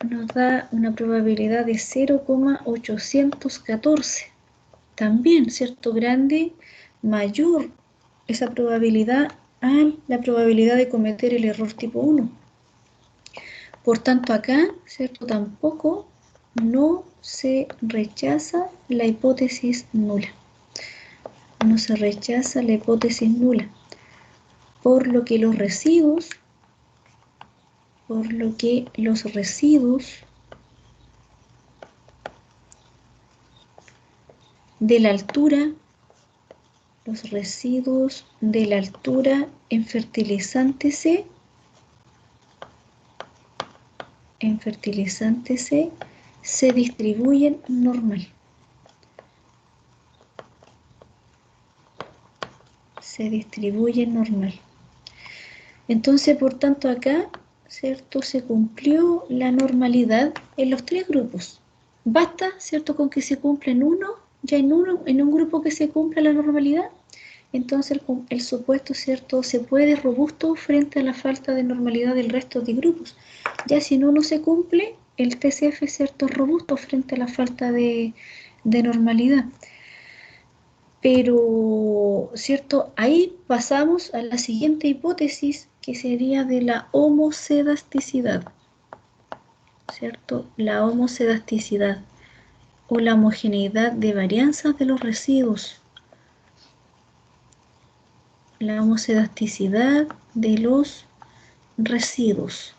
nos da una probabilidad de 0,814. También, ¿cierto? Grande, mayor esa probabilidad a la probabilidad de cometer el error tipo 1. Por tanto, acá, ¿cierto? Tampoco no se rechaza la hipótesis nula. No se rechaza la hipótesis nula. Por lo que los residuos de la altura, en fertilizante C, se distribuyen normal. Se distribuyen normal. Entonces, por tanto, acá, ¿cierto? Se cumplió la normalidad en los tres grupos. Basta, ¿cierto? Con que se cumpla en uno, ya en un grupo que se cumpla la normalidad, entonces el supuesto, ¿cierto? Se puede robusto frente a la falta de normalidad del resto de grupos. Ya si en uno se cumple, el TCF, ¿cierto? Es robusto frente a la falta de normalidad. Pero, ¿cierto? Ahí pasamos a la siguiente hipótesis, que sería de la homocedasticidad, ¿cierto? La homocedasticidad o la homogeneidad de varianzas de los residuos. La homocedasticidad de los residuos.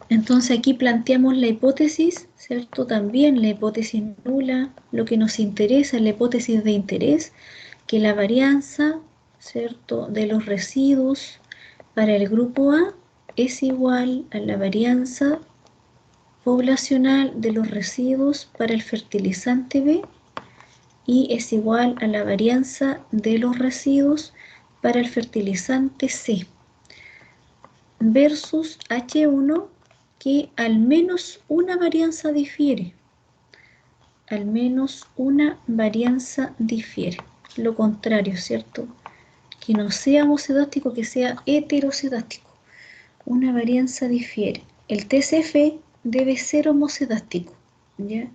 Entonces aquí planteamos la hipótesis, ¿cierto? También la hipótesis nula, lo que nos interesa es la hipótesis de interés, que la varianza, ¿cierto?, de los residuos para el grupo A es igual a la varianza poblacional de los residuos para el fertilizante B y es igual a la varianza de los residuos para el fertilizante C versus H1 que al menos una varianza difiere. Al menos una varianza difiere. Lo contrario, ¿cierto? Que no sea homocedástico, que sea heterocedástico. Una varianza difiere. El TCF debe ser homocedástico, ¿ya?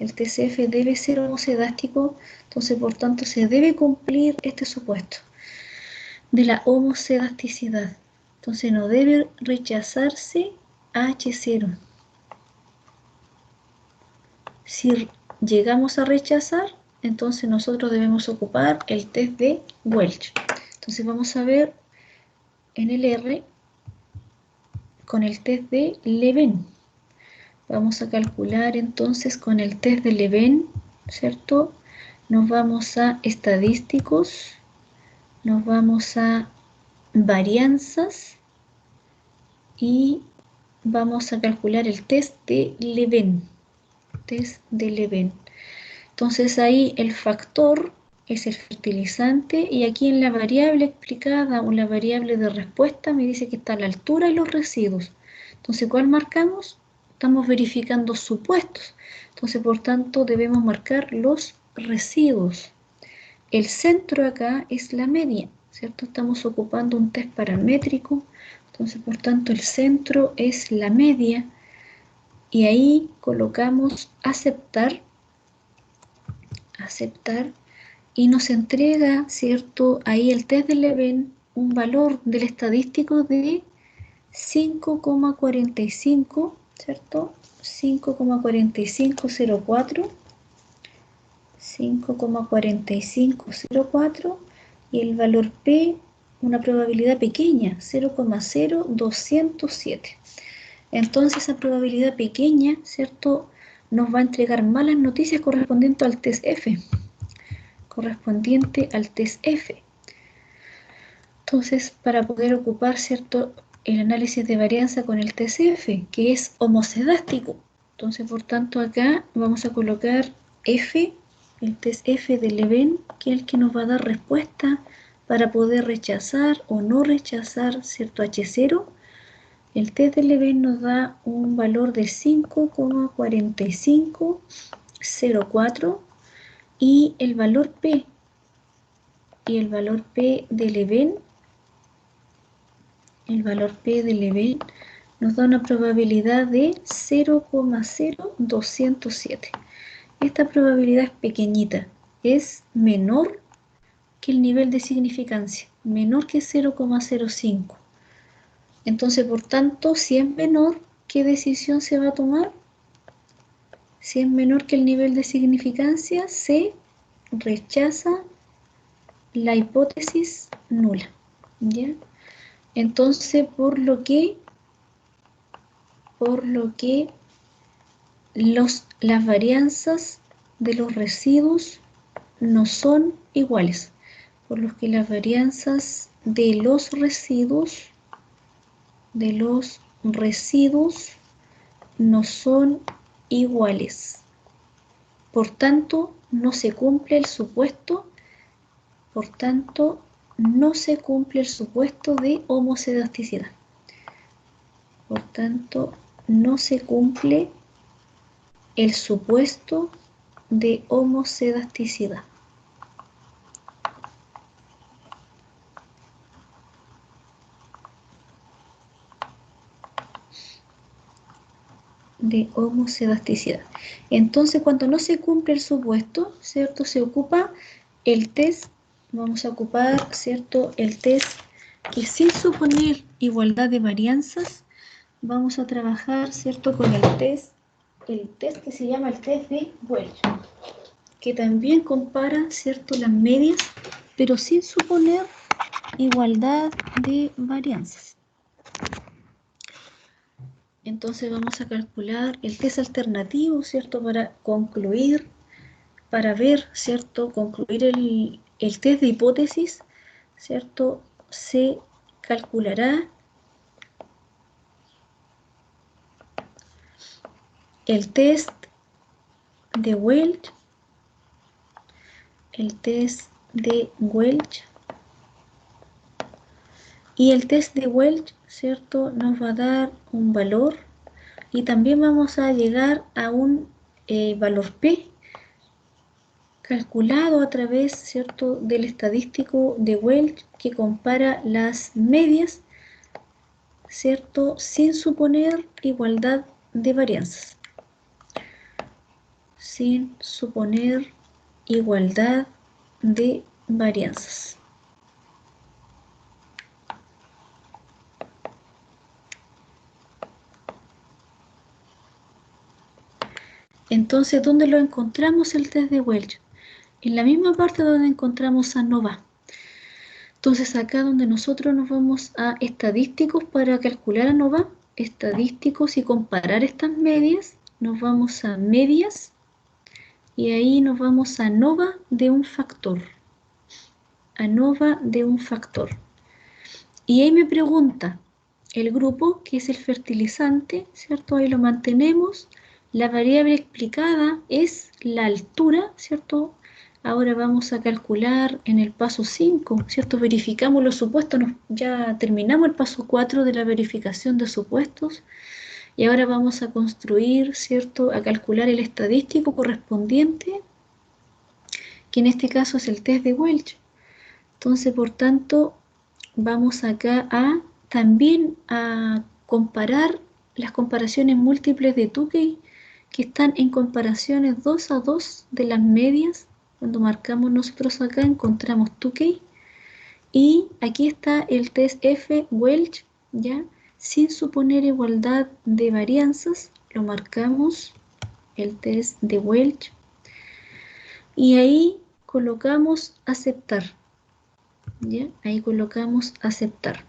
El TCF debe ser homocedástico, entonces por tanto se debe cumplir este supuesto de la homocedasticidad. Entonces no debe rechazarse H0. Si llegamos a rechazar, entonces nosotros debemos ocupar el test de Welch. Entonces vamos a ver en el R con el test de Leven. Vamos a calcular entonces con el test de Leven, ¿cierto? Nos vamos a estadísticos, nos vamos a varianzas y vamos a calcular el test de Leven. Test de Leven. Entonces ahí el factor es el fertilizante y aquí en la variable explicada o la variable de respuesta me dice que está la altura y los residuos. Entonces, ¿cuál marcamos? Estamos verificando supuestos. Entonces, por tanto, debemos marcar los residuos. El centro acá es la media, ¿cierto? Estamos ocupando un test paramétrico. Entonces, por tanto, el centro es la media. Y ahí colocamos aceptar y nos entrega, ¿cierto? Ahí el test de Leven un valor del estadístico de 5,45, ¿cierto? 5,4504 5,4504 y el valor P una probabilidad pequeña, 0,0207. Entonces esa probabilidad pequeña, ¿cierto?, nos va a entregar malas noticias correspondientes al test F. Entonces, para poder ocupar, ¿cierto?, el análisis de varianza con el test F, que es homocedástico. Entonces, por tanto, acá vamos a colocar F, el test F de Leven, que es el que nos va a dar respuesta para poder rechazar o no rechazar, ¿cierto?, H0. El test de Leven nos da un valor de 5,4504 y el valor P de Leven, nos da una probabilidad de 0,0207. Esta probabilidad es pequeñita, es menor que el nivel de significancia, menor que 0,05. Entonces, por tanto, si es menor, ¿qué decisión se va a tomar? Si es menor que el nivel de significancia, se rechaza la hipótesis nula, ¿ya? Entonces, por lo que las varianzas de los residuos no son iguales, por lo que las varianzas de los residuos no son iguales. Por tanto, no se cumple el supuesto, de homocedasticidad. Por tanto, no se cumple el supuesto de homocedasticidad. Entonces, cuando no se cumple el supuesto, ¿cierto?, se ocupa el test, vamos a ocupar, ¿cierto?, el test que sin suponer igualdad de varianzas, vamos a trabajar, ¿cierto?, con el test que se llama el test de Welch, que también compara, ¿cierto?, las medias, pero sin suponer igualdad de varianzas. Entonces vamos a calcular el test alternativo, ¿cierto?, para concluir, para ver, ¿cierto?, concluir el test de hipótesis, ¿cierto?, se calculará el test de Welch, y el test de Welch, ¿cierto?, nos va a dar un valor y también vamos a llegar a un valor P calculado a través, ¿cierto?, del estadístico de Welch que compara las medias, ¿cierto?, sin suponer igualdad de varianzas. Sin suponer igualdad de varianzas. Entonces, ¿dónde lo encontramos el test de Welch? En la misma parte donde encontramos ANOVA. Entonces, acá donde nosotros nos vamos a estadísticos para calcular ANOVA, estadísticos y comparar estas medias, nos vamos a medias y ahí nos vamos a ANOVA de un factor. ANOVA de un factor. Y ahí me pregunta, el grupo, que es el fertilizante, ¿cierto? Ahí lo mantenemos. La variable explicada es la altura, ¿cierto? Ahora vamos a calcular en el paso 5, ¿cierto? Verificamos los supuestos, ya terminamos el paso 4 de la verificación de supuestos. Y ahora vamos a construir, ¿cierto?, a calcular el estadístico correspondiente, que en este caso es el test de Welch. Entonces, por tanto, vamos acá también a comparar las comparaciones múltiples de Tukey, que están en comparaciones 2 a 2 de las medias. Cuando marcamos nosotros acá, encontramos Tukey. Y aquí está el test F Welch, ¿ya? Sin suponer igualdad de varianzas, lo marcamos, el test de Welch. Y ahí colocamos aceptar. ¿Ya? Ahí colocamos aceptar.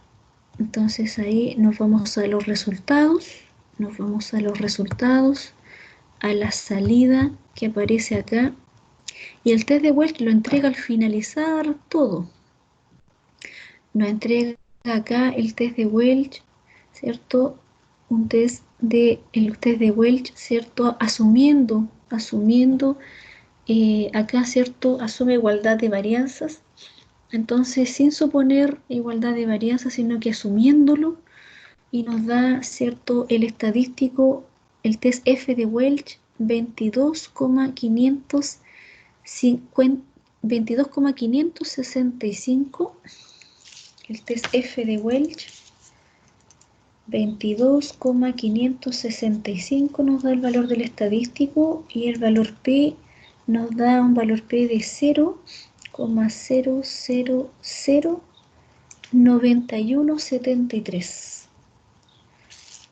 Entonces ahí nos vamos a los resultados, a la salida que aparece acá, y el test de Welch lo entrega al finalizar todo. Nos entrega acá el test de Welch, ¿cierto? El test de Welch, ¿cierto? Asumiendo, acá, ¿cierto? Asume igualdad de varianzas. Entonces, sin suponer igualdad de varianzas, sino que asumiéndolo, y nos da, ¿cierto? El estadístico, el test F de Welch, 22,565. El test F de Welch, 22,565 nos da el valor del estadístico, y el valor P nos da un valor P de 0,0009173.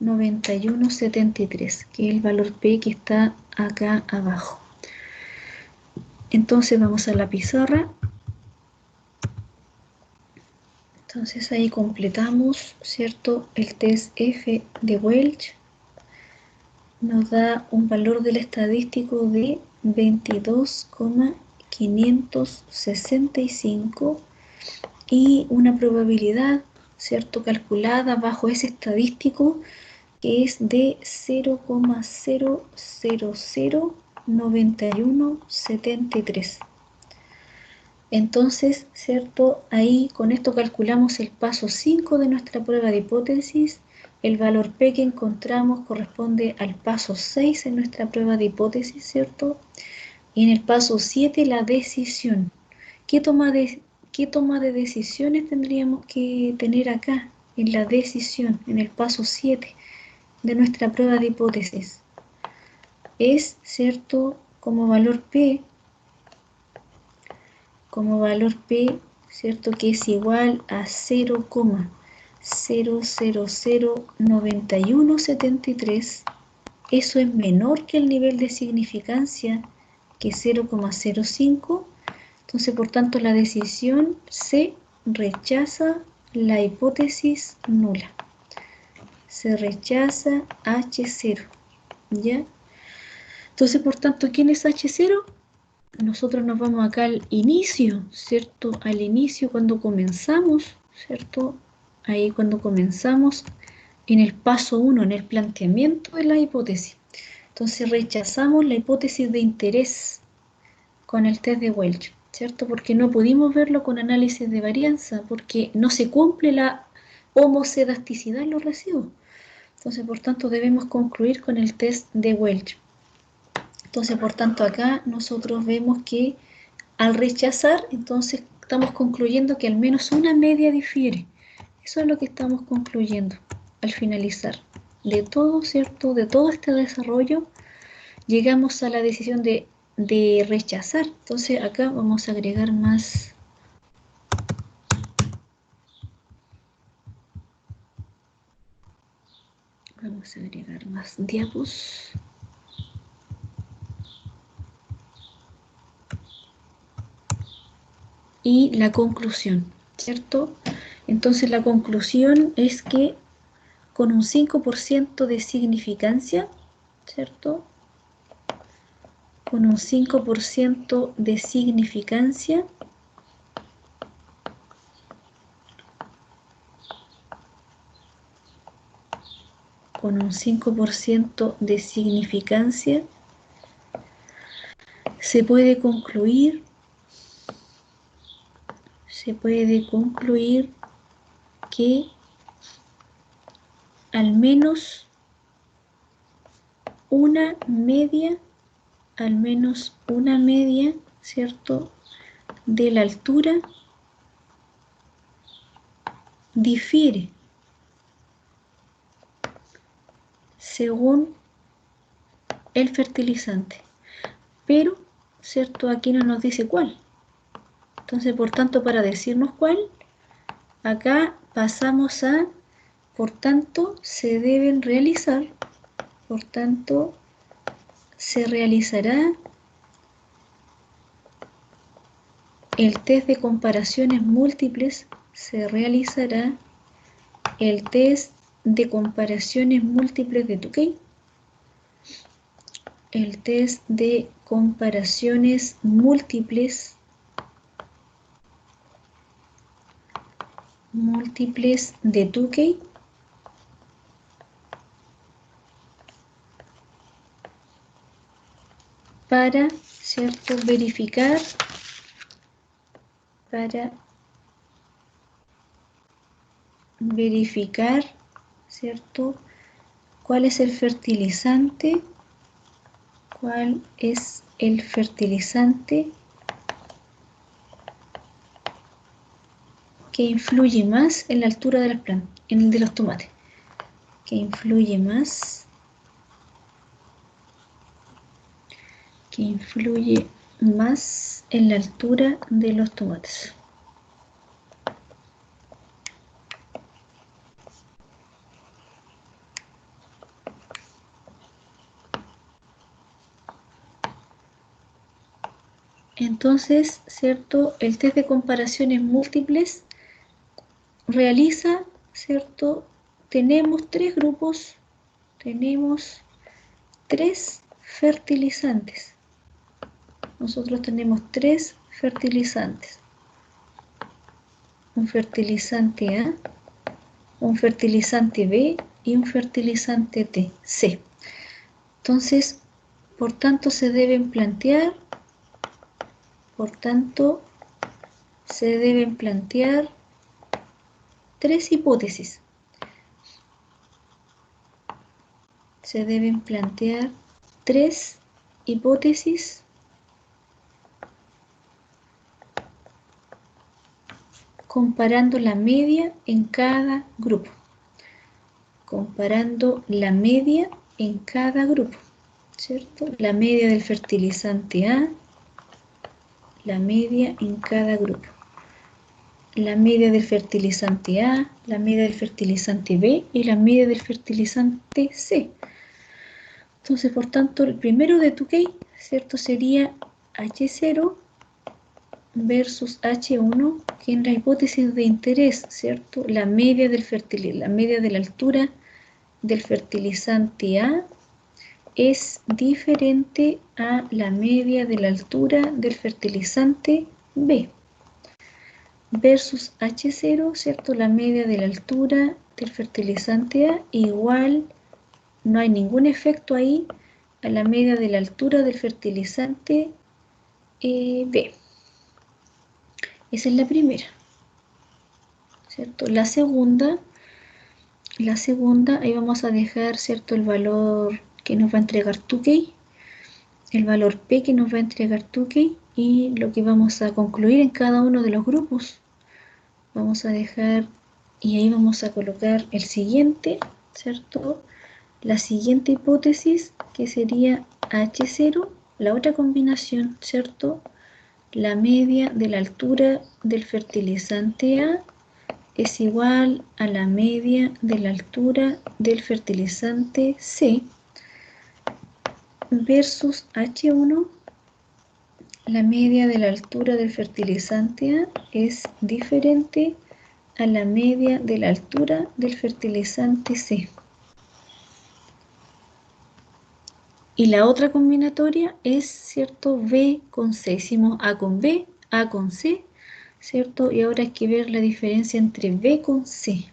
9173, que es el valor P que está acá abajo. Entonces vamos a la pizarra. Entonces ahí completamos, ¿cierto? El test F de Welch nos da un valor del estadístico de 22,565 y una probabilidad, ¿cierto? Calculada bajo ese estadístico, que es de 0,0009173. Entonces, ¿cierto? Ahí con esto calculamos el paso 5 de nuestra prueba de hipótesis. El valor P que encontramos corresponde al paso 6 en nuestra prueba de hipótesis, ¿cierto? Y en el paso 7 la decisión. ¿Qué toma de decisiones tendríamos que tener acá en la decisión, en el paso 7 de nuestra prueba de hipótesis? Es, ¿cierto? Como valor P, ¿cierto? Que es igual a 0,0009173. Eso es menor que el nivel de significancia, que es 0,05. Entonces, por tanto, la decisión C rechaza la hipótesis nula. Se rechaza H0, ¿ya? Entonces, por tanto, ¿quién es H0? Nosotros nos vamos acá al inicio, ¿cierto? Al inicio cuando comenzamos, ¿cierto? Ahí cuando comenzamos en el paso 1, en el planteamiento de la hipótesis. Entonces rechazamos la hipótesis de interés con el test de Welch, ¿cierto? Porque no pudimos verlo con análisis de varianza, porque no se cumple la homocedasticidad en los residuos. Entonces, por tanto, debemos concluir con el test de Welch. Entonces, por tanto, acá nosotros vemos que al rechazar, entonces estamos concluyendo que al menos una media difiere. Eso es lo que estamos concluyendo al finalizar. De todo, ¿cierto? De todo este desarrollo, llegamos a la decisión de rechazar. Entonces, acá vamos a agregar más. Vamos a agregar más diapos. Y la conclusión, ¿cierto? Entonces la conclusión es que con un 5% de significancia, ¿cierto? Con un 5% de significancia, se puede concluir que al menos una media, ¿cierto?, de la altura difiere según el fertilizante, pero, ¿cierto?, aquí no nos dice cuál. Entonces, por tanto, para decirnos cuál, acá pasamos a, por tanto, se deben realizar, por tanto, se realizará el test de comparaciones múltiples se realizará el test de comparaciones múltiples de Tukey. El test de comparaciones múltiples de Tukey para, ¿cierto?, verificar, ¿cierto?, cuál es el fertilizante, que influye más en la altura de las plantas, de los tomates, que influye más en la altura de los tomates. Entonces, ¿cierto?, el test de comparaciones múltiples realiza, ¿cierto?, tenemos tres grupos, tenemos tres fertilizantes. Nosotros tenemos tres fertilizantes. Un fertilizante A, un fertilizante B y un fertilizante C. Entonces, por tanto, se deben plantear tres hipótesis. Se deben plantear tres hipótesis comparando la media en cada grupo. ¿Cierto? La media del fertilizante A, la media en cada grupo. La media del fertilizante A, la media del fertilizante B y la media del fertilizante C. Entonces, por tanto, el primero de Tukey, ¿cierto?, sería H0 versus H1, que en la hipótesis de interés, ¿cierto?, la media de la altura del fertilizante A es diferente a la media de la altura del fertilizante B. Versus H0, ¿cierto?, la media de la altura del fertilizante A igual, no hay ningún efecto ahí, a la media de la altura del fertilizante B. Esa es la primera, ¿cierto? La segunda, ahí vamos a dejar, ¿cierto?, el valor que nos va a entregar Tukey, el valor P que nos va a entregar Tukey y lo que vamos a concluir en cada uno de los grupos. Vamos a dejar, y ahí vamos a colocar el siguiente, ¿cierto? La siguiente hipótesis, que sería H0, la otra combinación, ¿cierto? La media de la altura del fertilizante A es igual a la media de la altura del fertilizante C versus H1, la media de la altura del fertilizante A es diferente a la media de la altura del fertilizante C. Y la otra combinatoria es, ¿cierto?, B con C. Hicimos A con B, A con C, ¿cierto? Y ahora hay que ver la diferencia entre B con C.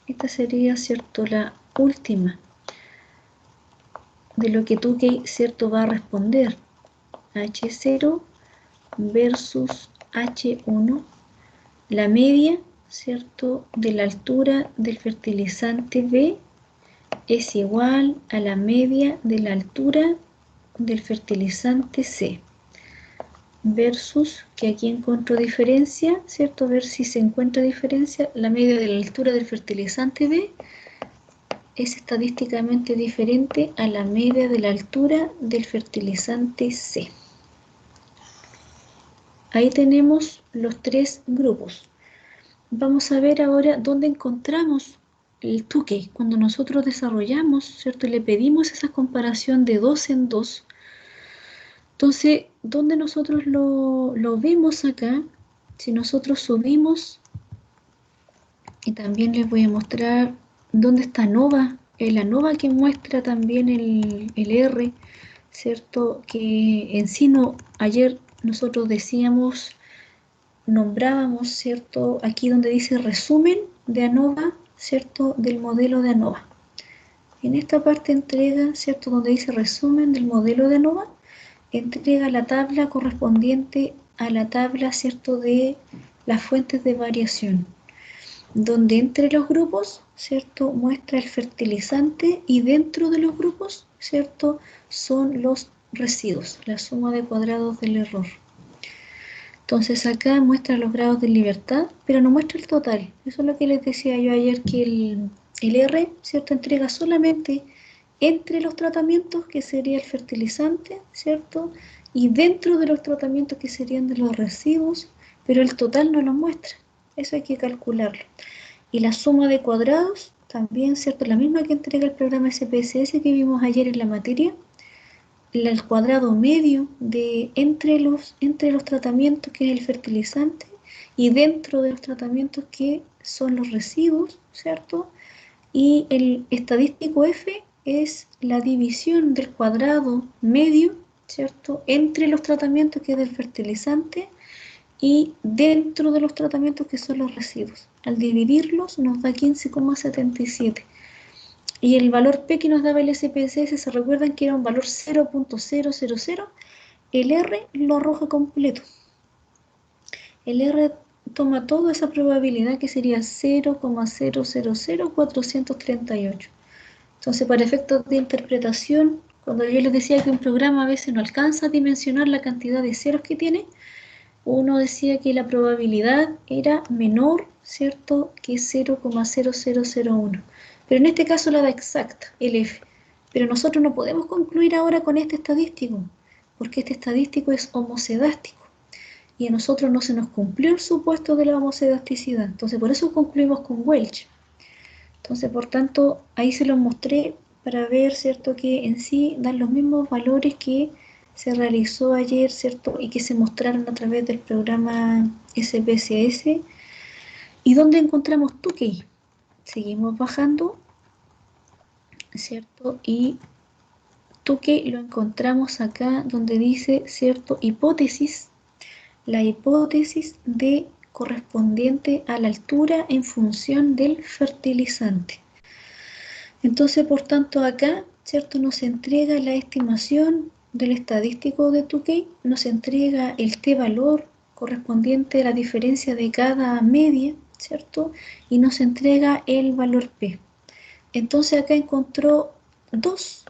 Esta sería, ¿cierto?, la última de lo que Tukey, ¿cierto?, va a responder. H0 versus H1, la media, ¿cierto?, de la altura del fertilizante B es igual a la media de la altura del fertilizante C. Versus, que aquí encuentro diferencia, ¿cierto? Ver si se encuentra diferencia, la media de la altura del fertilizante B es estadísticamente diferente a la media de la altura del fertilizante C. Ahí tenemos los tres grupos. Vamos a ver ahora dónde encontramos el Tukey. Cuando nosotros desarrollamos, ¿cierto?, le pedimos esa comparación de 2 en 2. Entonces, ¿dónde nosotros lo vemos acá? Si nosotros subimos, y también les voy a mostrar dónde está ANOVA, la ANOVA que muestra también el R, ¿cierto? Que en sí ayer nosotros decíamos, nombrábamos, ¿cierto? Aquí donde dice resumen de ANOVA, ¿cierto? Del modelo de ANOVA. En esta parte entrega, ¿cierto? Donde dice resumen del modelo de ANOVA, entrega la tabla correspondiente a la tabla, ¿cierto? De las fuentes de variación, donde entre los grupos, ¿cierto? Muestra el fertilizante y dentro de los grupos, ¿cierto? Son los residuos, la suma de cuadrados del error. Entonces acá muestra los grados de libertad, pero no muestra el total. Eso es lo que les decía yo ayer, que el R, ¿cierto? Entrega solamente entre los tratamientos, que sería el fertilizante, ¿cierto? Y dentro de los tratamientos, que serían de los residuos, pero el total no lo muestra. Eso hay que calcularlo. Y la suma de cuadrados, también, ¿cierto? La misma que entrega el programa SPSS que vimos ayer en la materia. El cuadrado medio de entre los tratamientos, que es el fertilizante, y dentro de los tratamientos, que son los residuos, ¿cierto? Y el estadístico F es la división del cuadrado medio, ¿cierto? Entre los tratamientos, que es del fertilizante, y dentro de los tratamientos, que son los residuos. Al dividirlos nos da 15,77. Y el valor P que nos daba el SPSS, ¿se recuerdan que era un valor 0.000? El R lo arroja completo. El R toma toda esa probabilidad, que sería 0,000438. Entonces, para efectos de interpretación, cuando yo les decía que un programa a veces no alcanza a dimensionar la cantidad de ceros que tiene, uno decía que la probabilidad era menor, ¿cierto?, que 0,0001. Pero en este caso la da exacta, el F. Pero nosotros no podemos concluir ahora con este estadístico, porque este estadístico es homocedástico. Y a nosotros no se nos cumplió el supuesto de la homocedasticidad. Entonces, por eso concluimos con Welch. Entonces, por tanto, ahí se los mostré para ver, ¿cierto?, que en sí dan los mismos valores que se realizó ayer, ¿cierto?, y que se mostraron a través del programa SPSS. ¿Y dónde encontramos Tukey? Seguimos bajando, ¿cierto? Y Tukey lo encontramos acá donde dice, ¿cierto?, hipótesis, la hipótesis de correspondiente a la altura en función del fertilizante. Entonces, por tanto, acá, ¿cierto?, nos entrega la estimación del estadístico de Tukey, nos entrega el t-valor correspondiente a la diferencia de cada media, ¿cierto? Y nos entrega el valor P. Entonces acá encontró en dos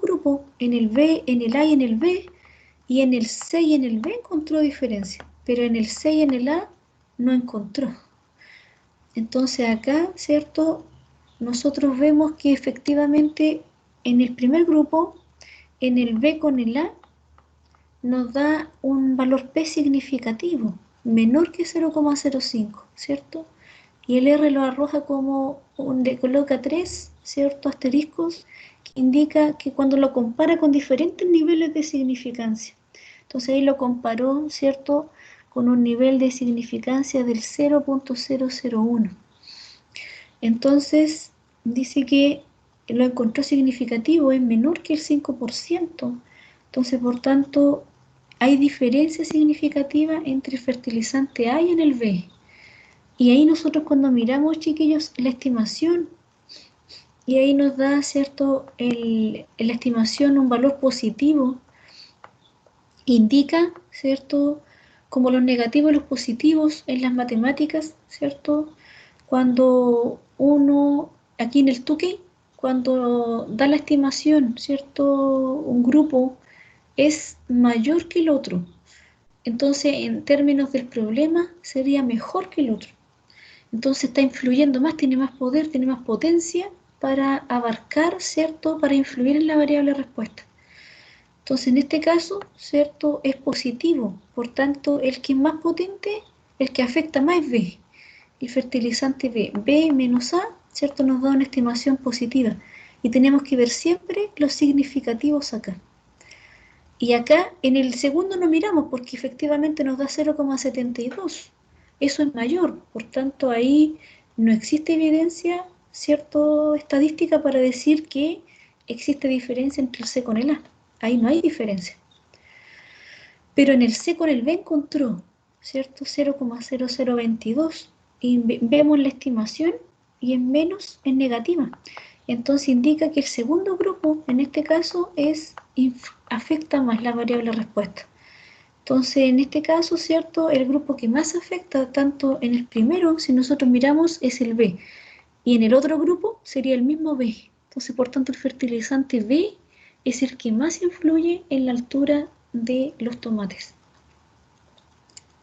grupos, en el B, en el A y en el B, y en el C y en el B encontró diferencia, pero en el C y en el A no encontró. Entonces acá, ¿cierto?, nosotros vemos que efectivamente en el primer grupo, en el B con el A, nos da un valor P significativo, menor que 0,05, ¿cierto? Y el R lo arroja como, le coloca 3, ¿cierto?, asteriscos, que indica que cuando lo compara con diferentes niveles de significancia. Entonces ahí lo comparó, ¿cierto?, con un nivel de significancia del 0.001. Entonces dice que lo encontró significativo, es menor que el 5%. Entonces, por tanto, hay diferencia significativa entre el fertilizante A y en el B. Y ahí nosotros, cuando miramos, chiquillos, la estimación, y ahí nos da, ¿cierto?, la estimación un valor positivo, indica, ¿cierto?, como los negativos y los positivos en las matemáticas, ¿cierto? Cuando uno, aquí en el Tukey, cuando da la estimación, ¿cierto?, un grupo es mayor que el otro. Entonces, en términos del problema, sería mejor que el otro. Entonces está influyendo más, tiene más poder, tiene más potencia para abarcar, ¿cierto?, para influir en la variable respuesta. Entonces, en este caso, ¿cierto?, es positivo. Por tanto, el que es más potente, el que afecta más es B. El fertilizante B. B menos A, ¿cierto?, nos da una estimación positiva. Y tenemos que ver siempre los significativos acá. Y acá en el segundo no miramos porque efectivamente nos da 0,72. Eso es mayor, por tanto ahí no existe evidencia, ¿cierto? Estadística para decir que existe diferencia entre el C con el A. Ahí no hay diferencia. Pero en el C con el B encontró, ¿cierto? 0,0022 y vemos la estimación y en menos en negativa. Entonces indica que el segundo grupo, en este caso, afecta más la variable respuesta. Entonces, en este caso, ¿cierto? El grupo que más afecta, tanto en el primero, si nosotros miramos, es el B. Y en el otro grupo sería el mismo B. Entonces, por tanto, el fertilizante B es el que más influye en la altura de los tomates.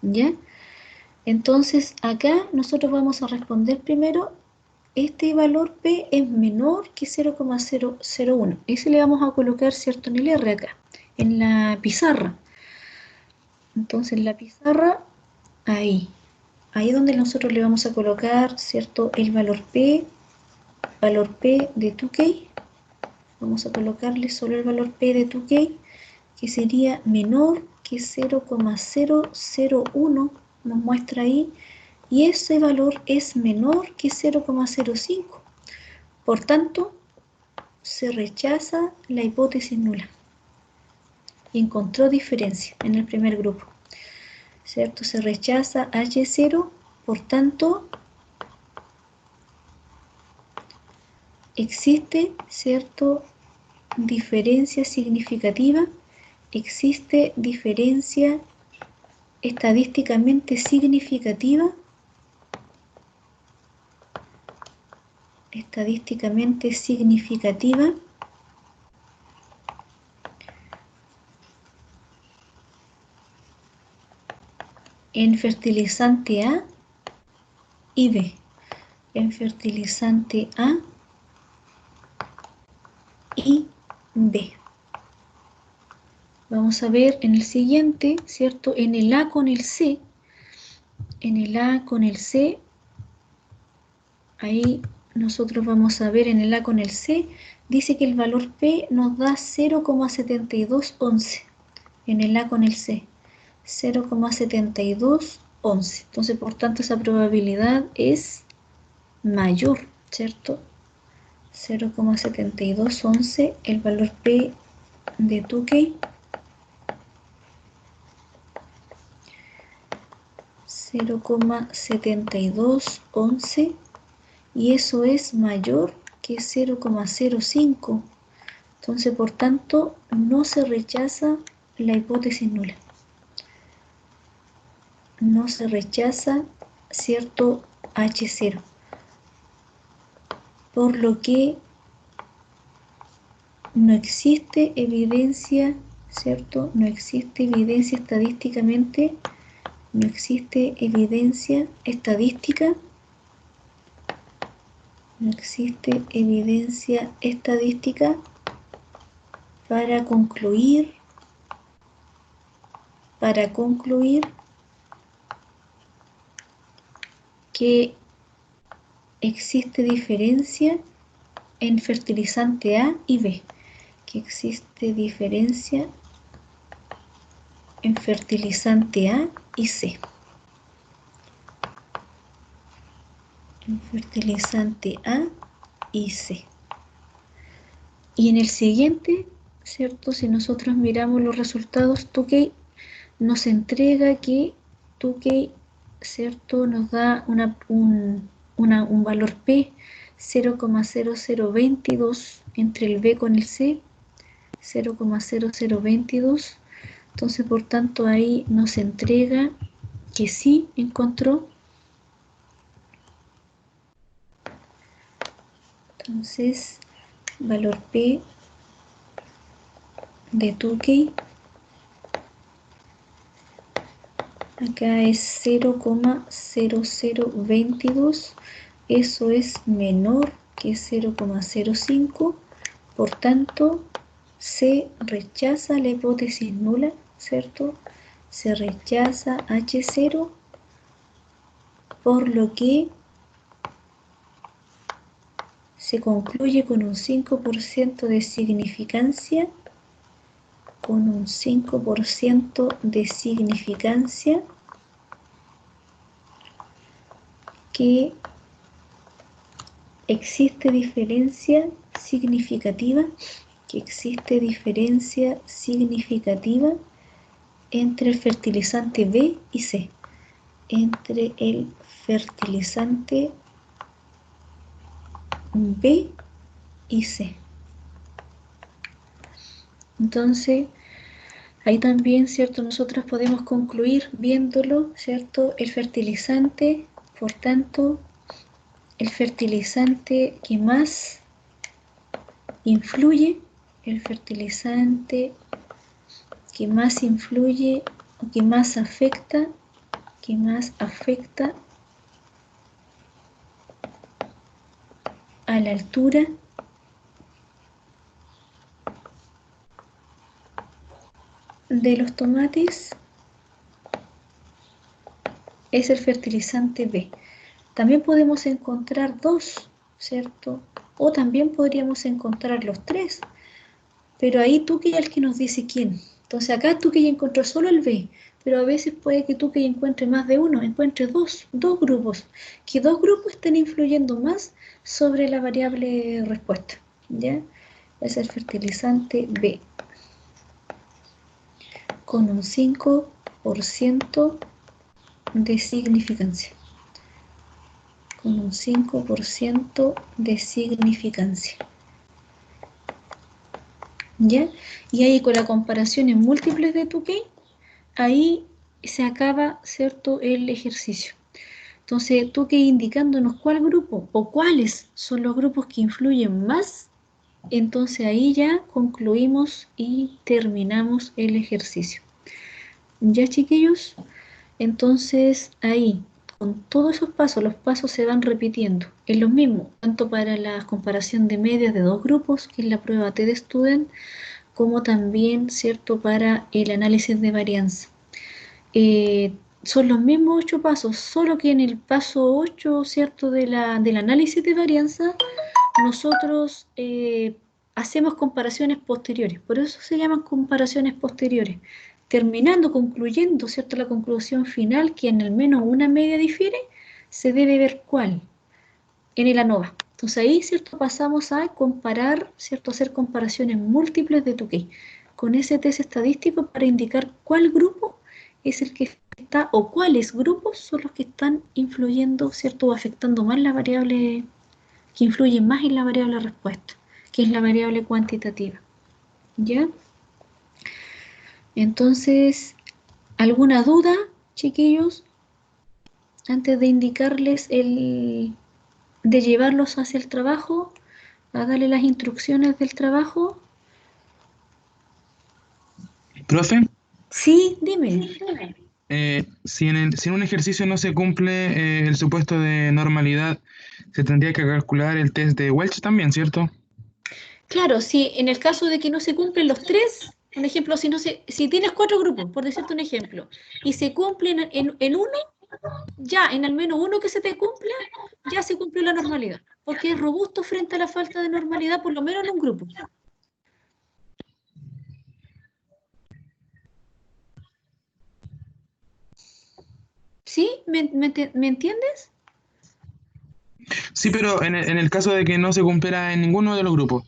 ¿Ya? Entonces, acá nosotros vamos a responder primero, este valor P es menor que 0,001. Ese le vamos a colocar, ¿cierto? En el R acá, en la pizarra. Entonces, la pizarra, ahí donde nosotros le vamos a colocar, ¿cierto? El valor P de 2K. Vamos a colocarle solo el valor P de 2K, que sería menor que 0,001, nos muestra ahí, y ese valor es menor que 0,05. Por tanto, se rechaza la hipótesis nula. Y encontró diferencia en el primer grupo. ¿Cierto? Se rechaza H0, por tanto, existe, ¿cierto?, diferencia significativa, existe diferencia estadísticamente significativa, en fertilizante A y B. En fertilizante A y B. Vamos a ver en el siguiente, ¿cierto? En el A con el C, ahí nosotros vamos a ver en el A con el C, dice que el valor P nos da 0,7211 en el A con el C, 0,7211. Entonces, por tanto, esa probabilidad es mayor, ¿cierto? 0,7211, el valor P de Tukey, 0,7211, y eso es mayor que 0,05. Entonces, por tanto, no se rechaza la hipótesis nula. No se rechaza, ¿cierto?, H0. Por lo que no existe evidencia, ¿cierto? No existe evidencia estadísticamente, no existe evidencia estadística, no existe evidencia estadística para concluir que existe diferencia en fertilizante A y B, que existe diferencia en fertilizante A y C. En fertilizante A y C. Y en el siguiente, ¿cierto? Si nosotros miramos los resultados, Tukey nos entrega que Tukey, ¿cierto?, nos da un valor P 0,0022 entre el B con el C, 0,0022. Entonces, por tanto, ahí nos entrega que sí encontró. Entonces, valor P de Tukey, acá es 0,0022, eso es menor que 0,05, por tanto, se rechaza la hipótesis nula, ¿cierto? Se rechaza H0, por lo que se concluye con un 5% de significancia con un 5% de significancia que existe diferencia significativa, entre el fertilizante B y C, entre el fertilizante B y C. Entonces, ahí también, ¿cierto? Nosotros podemos concluir viéndolo, ¿cierto? El fertilizante, por tanto, el fertilizante que más influye, o que más afecta a la altura de los tomates es el fertilizante B. También podemos encontrar dos, ¿cierto? O también podríamos encontrar los tres, pero ahí Tuque es el que nos dice quién. Entonces acá Tuque ya encontró solo el B, pero a veces puede que Tuque encuentre más de uno, encuentre dos grupos, que dos grupos estén influyendo más sobre la variable respuesta, ¿ya? Es el fertilizante B, con un 5% de significancia. ¿Ya? Y ahí con la comparación en múltiples de Tukey, ahí se acaba, ¿cierto?, el ejercicio. Entonces, Tukey indicándonos cuál grupo o cuáles son los grupos que influyen más, entonces ahí ya concluimos y terminamos el ejercicio. ¿Ya, chiquillos? Entonces, ahí, con todos esos pasos, los pasos se van repitiendo. Es lo mismo, tanto para la comparación de medias de dos grupos, que es la prueba TD Student, como también, ¿cierto?, para el análisis de varianza. Son los mismos 8 pasos, solo que en el paso 8, ¿cierto?, del análisis de varianza, nosotros hacemos comparaciones posteriores. Por eso se llaman comparaciones posteriores. Concluyendo, ¿cierto?, la conclusión final, que en al menos una media difiere, se debe ver cuál en el ANOVA. Entonces ahí, ¿cierto?, pasamos a comparar, ¿cierto?, hacer comparaciones múltiples de Tukey con ese test estadístico para indicar cuál grupo es el que está, o cuáles grupos son los que están influyendo, ¿cierto?, o afectando más la variable, que influyen más en la variable respuesta, que es la variable cuantitativa. ¿Ya? Entonces, ¿alguna duda, chiquillos? Antes de indicarles de llevarlos hacia el trabajo, a darle las instrucciones del trabajo. Profe, Sí, dime. si en un ejercicio no se cumple el supuesto de normalidad, se tendría que calcular el test de Welch también, ¿cierto? Claro, si en el caso de que no se cumplen los tres, un ejemplo, si tienes 4 grupos, por decirte un ejemplo, y se cumplen en uno, ya en al menos uno que se te cumpla, ya se cumplió la normalidad, porque es robusto frente a la falta de normalidad, por lo menos en un grupo. ¿Sí? ¿Me entiendes? Sí, pero en el caso de que no se cumpliera en ninguno de los grupos,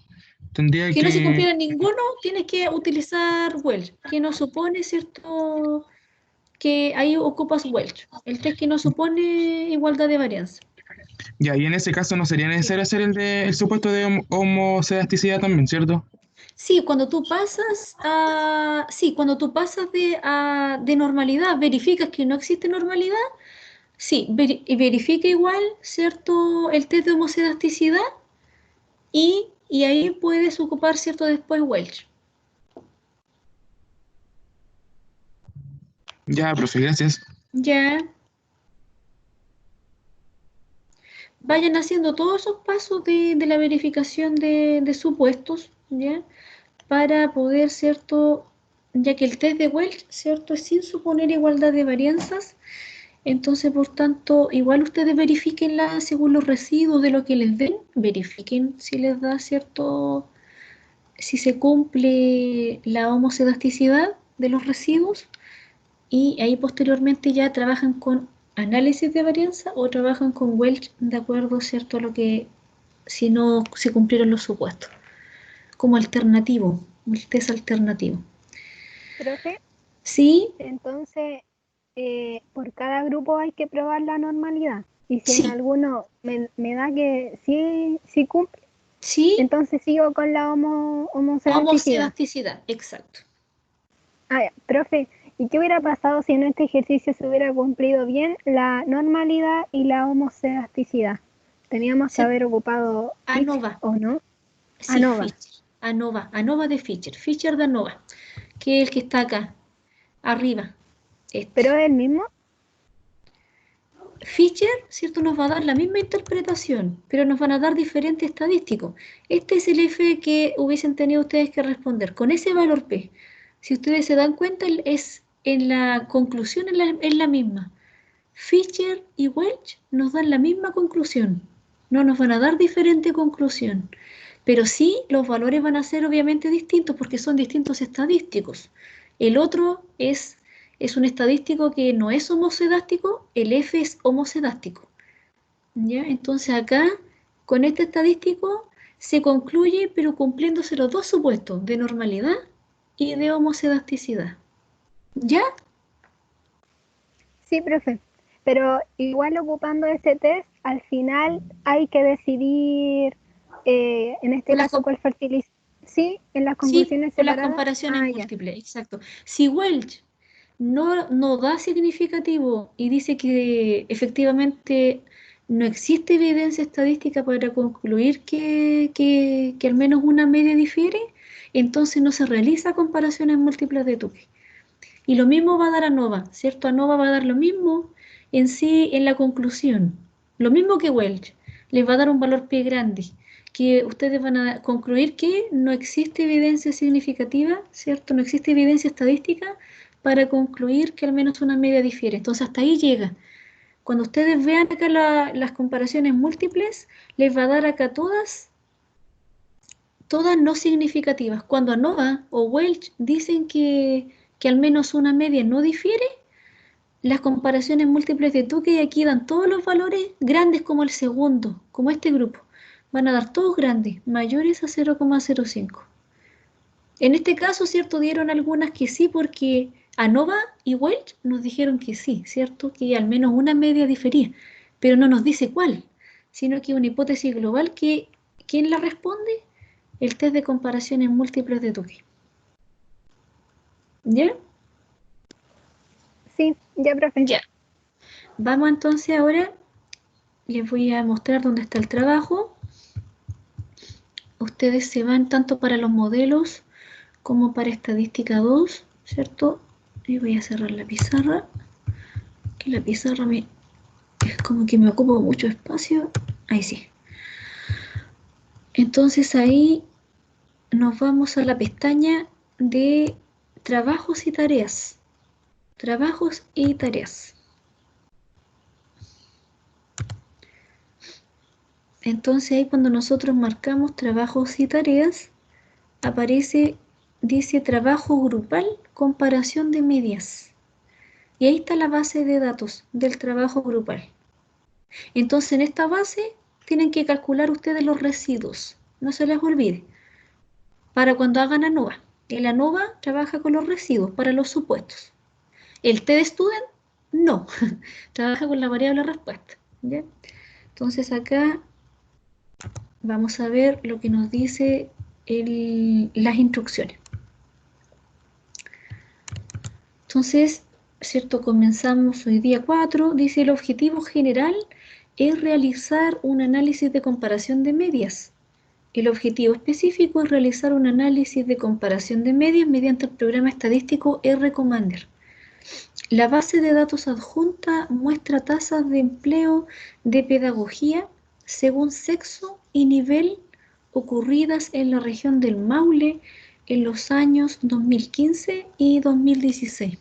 tendría Que no se que... cumpliera ninguno, tienes que utilizar Welch, que no supone, ¿cierto?, que ahí ocupas Welch, el test que no supone igualdad de varianza. Ya, y en ese caso no sería necesario hacer el supuesto de homoscedasticidad también, ¿cierto? Sí, cuando tú pasas de normalidad, verificas que no existe normalidad, sí, y verifica igual, ¿cierto?, el test de homoscedasticidad y ahí puedes ocupar, ¿cierto?, después Welch. Ya, profe, gracias. Ya, vayan haciendo todos esos pasos de la verificación de supuestos, ¿ya? Para poder, ¿cierto?, ya que el test de Welch, ¿cierto?, es sin suponer igualdad de varianzas. Entonces, por tanto, igual ustedes verifiquenla según los residuos de lo que les den, verifiquen si les da, ¿cierto?, si se cumple la homocedasticidad de los residuos y ahí posteriormente ya trabajan con análisis de varianza o trabajan con Welch de acuerdo, ¿cierto?, a lo que si no se cumplieron los supuestos, como alternativo, el test alternativo. Profe, Sí, entonces, por cada grupo hay que probar la normalidad. Y si en sí, alguno me da que sí cumple, sí, entonces sigo con la homocedasticidad. homocedasticidad, exacto. Ah, ya. Profe, ¿y qué hubiera pasado si en este ejercicio se hubiera cumplido bien la normalidad y la homocedasticidad? ¿Teníamos que Se, haber ocupado Fischer ANOVA, o no? sí, ANOVA. Fischer, ANOVA de Fischer, Fischer de ANOVA, que es el que está acá, arriba, ¿Pero este. es el mismo? Fischer, ¿cierto?, nos va a dar la misma interpretación, pero nos van a dar diferente estadístico. Este es el F que hubiesen tenido ustedes que responder. Con ese valor P, si ustedes se dan cuenta, es en la conclusión es la misma. Fischer y Welch nos dan la misma conclusión. No nos van a dar diferente conclusión. Pero sí, los valores van a ser obviamente distintos porque son distintos estadísticos. El otro es un estadístico que no es homocedástico, el F es homocedástico. ¿Ya? Entonces acá, con este estadístico, se concluye, pero cumpliéndose los dos supuestos, de normalidad y de homocedasticidad. ¿Ya? Sí, profe. Pero igual ocupando ese test, al final hay que decidir, en este Con las, caso, cuál fertiliza. Sí, en las sí, conclusiones con las separadas. comparaciones Ah, ya. múltiples, exacto. Si Welch no da significativo y dice que efectivamente no existe evidencia estadística para concluir que al menos una media difiere, entonces no se realiza comparaciones múltiples de Tukey. Y lo mismo va a dar ANOVA, ¿cierto? ANOVA va a dar lo mismo en sí en la conclusión, lo mismo que Welch, les va a dar un valor P grande, que ustedes van a concluir que no existe evidencia significativa, ¿cierto? No existe evidencia estadística para concluir que al menos una media difiere. Entonces hasta ahí llega. Cuando ustedes vean acá las comparaciones múltiples, les va a dar acá todas no significativas. Cuando ANOVA o Welch dicen que al menos una media no difiere, las comparaciones múltiples de Tukey aquí dan todos los valores grandes como el segundo, como este grupo. Van a dar todos grandes, mayores a 0,05. En este caso, ¿cierto? Dieron algunas que sí, porque ANOVA y Welch nos dijeron que sí, ¿cierto? Que al menos una media difería, pero no nos dice cuál, sino que una hipótesis global que, ¿quién la responde? El test de comparaciones múltiples de Tukey. ¿Ya? Sí, ya, profe. Ya. Vamos entonces ahora, les voy a mostrar dónde está el trabajo. Ustedes se van tanto para los modelos como para estadística 2, ¿cierto? Y voy a cerrar la pizarra, que la pizarra es como que me ocupa mucho espacio. Ahí sí. Entonces ahí nos vamos a la pestaña de trabajos y tareas. Trabajos y tareas. Entonces ahí cuando nosotros marcamos trabajos y tareas, aparece, dice trabajo grupal, comparación de medias. Y ahí está la base de datos del trabajo grupal. Entonces en esta base tienen que calcular ustedes los residuos. No se les olvide. Para cuando hagan ANOVA. El ANOVA trabaja con los residuos para los supuestos. El TDStudent no. Trabaja con la variable respuesta. ¿Ya? Entonces acá vamos a ver lo que nos dice las instrucciones. Entonces, ¿cierto? Comenzamos hoy día 4. Dice el objetivo general es realizar un análisis de comparación de medias. El objetivo específico es realizar un análisis de comparación de medias mediante el programa estadístico RCommander. La base de datos adjunta muestra tasas de empleo de pedagogía según sexo y nivel ocurridas en la región del Maule en los años 2015 y 2016.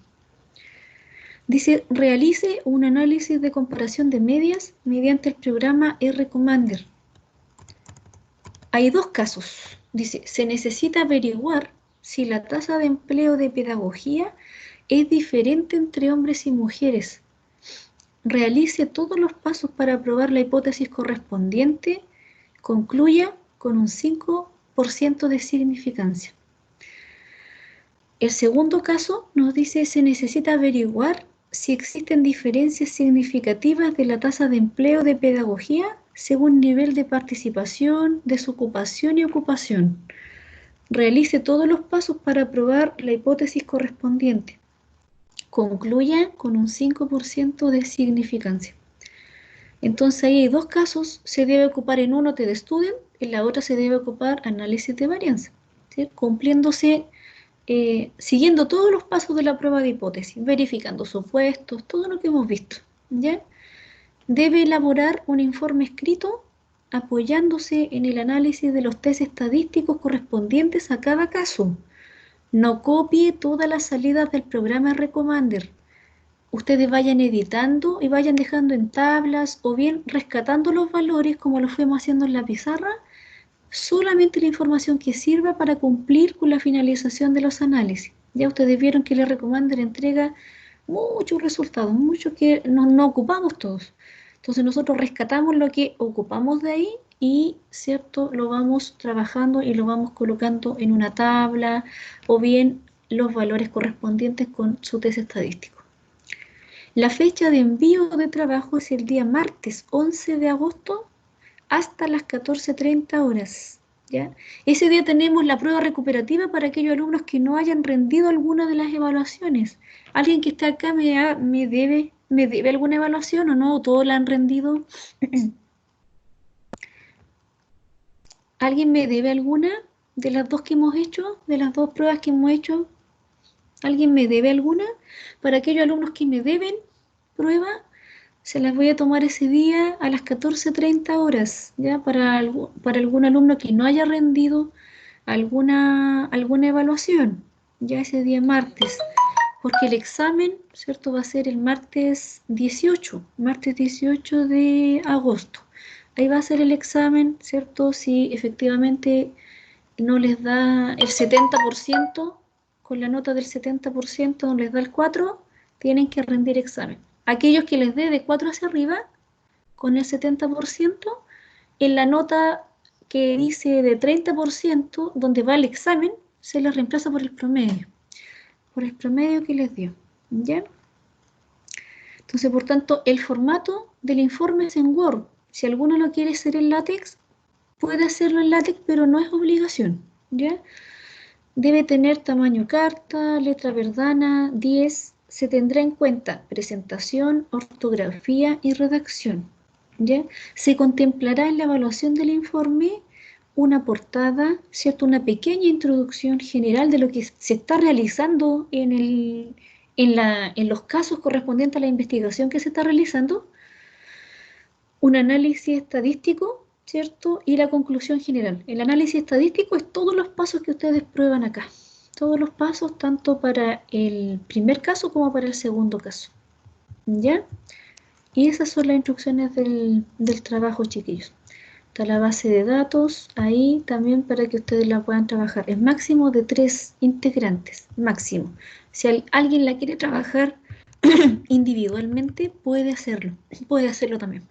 Dice, realice un análisis de comparación de medias mediante el programa RCommander. Hay dos casos, Dice, se necesita averiguar si la tasa de empleo de pedagogía es diferente entre hombres y mujeres. Realice todos los pasos para probar la hipótesis correspondiente. Concluya con un 5% de significancia. El segundo caso nos dice, se necesita averiguar si existen diferencias significativas de la tasa de empleo de pedagogía según nivel de participación, desocupación y ocupación. Realice todos los pasos para probar la hipótesis correspondiente. Concluya con un 5% de significancia. Entonces ahí hay dos casos, se debe ocupar en uno TED Student, en la otra se debe ocupar análisis de varianza, ¿sí? Cumpliéndose, siguiendo todos los pasos de la prueba de hipótesis, verificando supuestos, todo lo que hemos visto, ¿ya? Debe elaborar un informe escrito apoyándose en el análisis de los test estadísticos correspondientes a cada caso. No copie todas las salidas del programa Recomander. Ustedes vayan editando y vayan dejando en tablas o bien rescatando los valores como lo fuimos haciendo en la pizarra, solamente la información que sirva para cumplir con la finalización de los análisis. Ya ustedes vieron que el Recomander entrega muchos resultados, muchos que no ocupamos todos. Entonces nosotros rescatamos lo que ocupamos de ahí y, ¿cierto?, lo vamos trabajando y lo vamos colocando en una tabla o bien los valores correspondientes con su test estadístico. La fecha de envío de trabajo es el día martes 11 de agosto hasta las 14:30 horas. ¿Ya? Ese día tenemos la prueba recuperativa para aquellos alumnos que no hayan rendido alguna de las evaluaciones. ¿Alguien que está acá me debe alguna evaluación o no? ¿O todos la han rendido? ¿Alguien me debe alguna de las dos que hemos hecho? ¿De las dos pruebas que hemos hecho? ¿Alguien me debe alguna? Para aquellos alumnos que me deben prueba, se las voy a tomar ese día a las 14:30 horas, ¿ya? Para algún alumno que no haya rendido alguna evaluación, ya ese día martes, porque el examen, ¿cierto?, va a ser el martes 18 de agosto. Ahí va a ser el examen, ¿cierto? Si efectivamente no les da el 70%, con la nota del 70% no les da el 4, tienen que rendir examen. Aquellos que les dé de 4 hacia arriba, con el 70%, en la nota que dice de 30%, donde va el examen, se les reemplaza por el promedio que les dio, ¿ya? Entonces, por tanto, el formato del informe es en Word. Si alguno lo quiere hacer en LaTeX, puede hacerlo en LaTeX, pero no es obligación, ¿ya? Debe tener tamaño carta, letra verdana, 10. Se tendrá en cuenta presentación, ortografía y redacción, ¿ya? Se contemplará en la evaluación del informe una portada, ¿cierto?, una pequeña introducción general de lo que se está realizando en los casos correspondientes a la investigación que se está realizando, un análisis estadístico, ¿cierto?, y la conclusión general. El análisis estadístico es todos los pasos que ustedes prueban acá. Todos los pasos, tanto para el primer caso como para el segundo caso, ¿ya? Y esas son las instrucciones del trabajo, chiquillos. Está la base de datos ahí también para que ustedes la puedan trabajar. Es máximo de 3 integrantes, máximo. Si alguien la quiere trabajar individualmente, puede hacerlo también.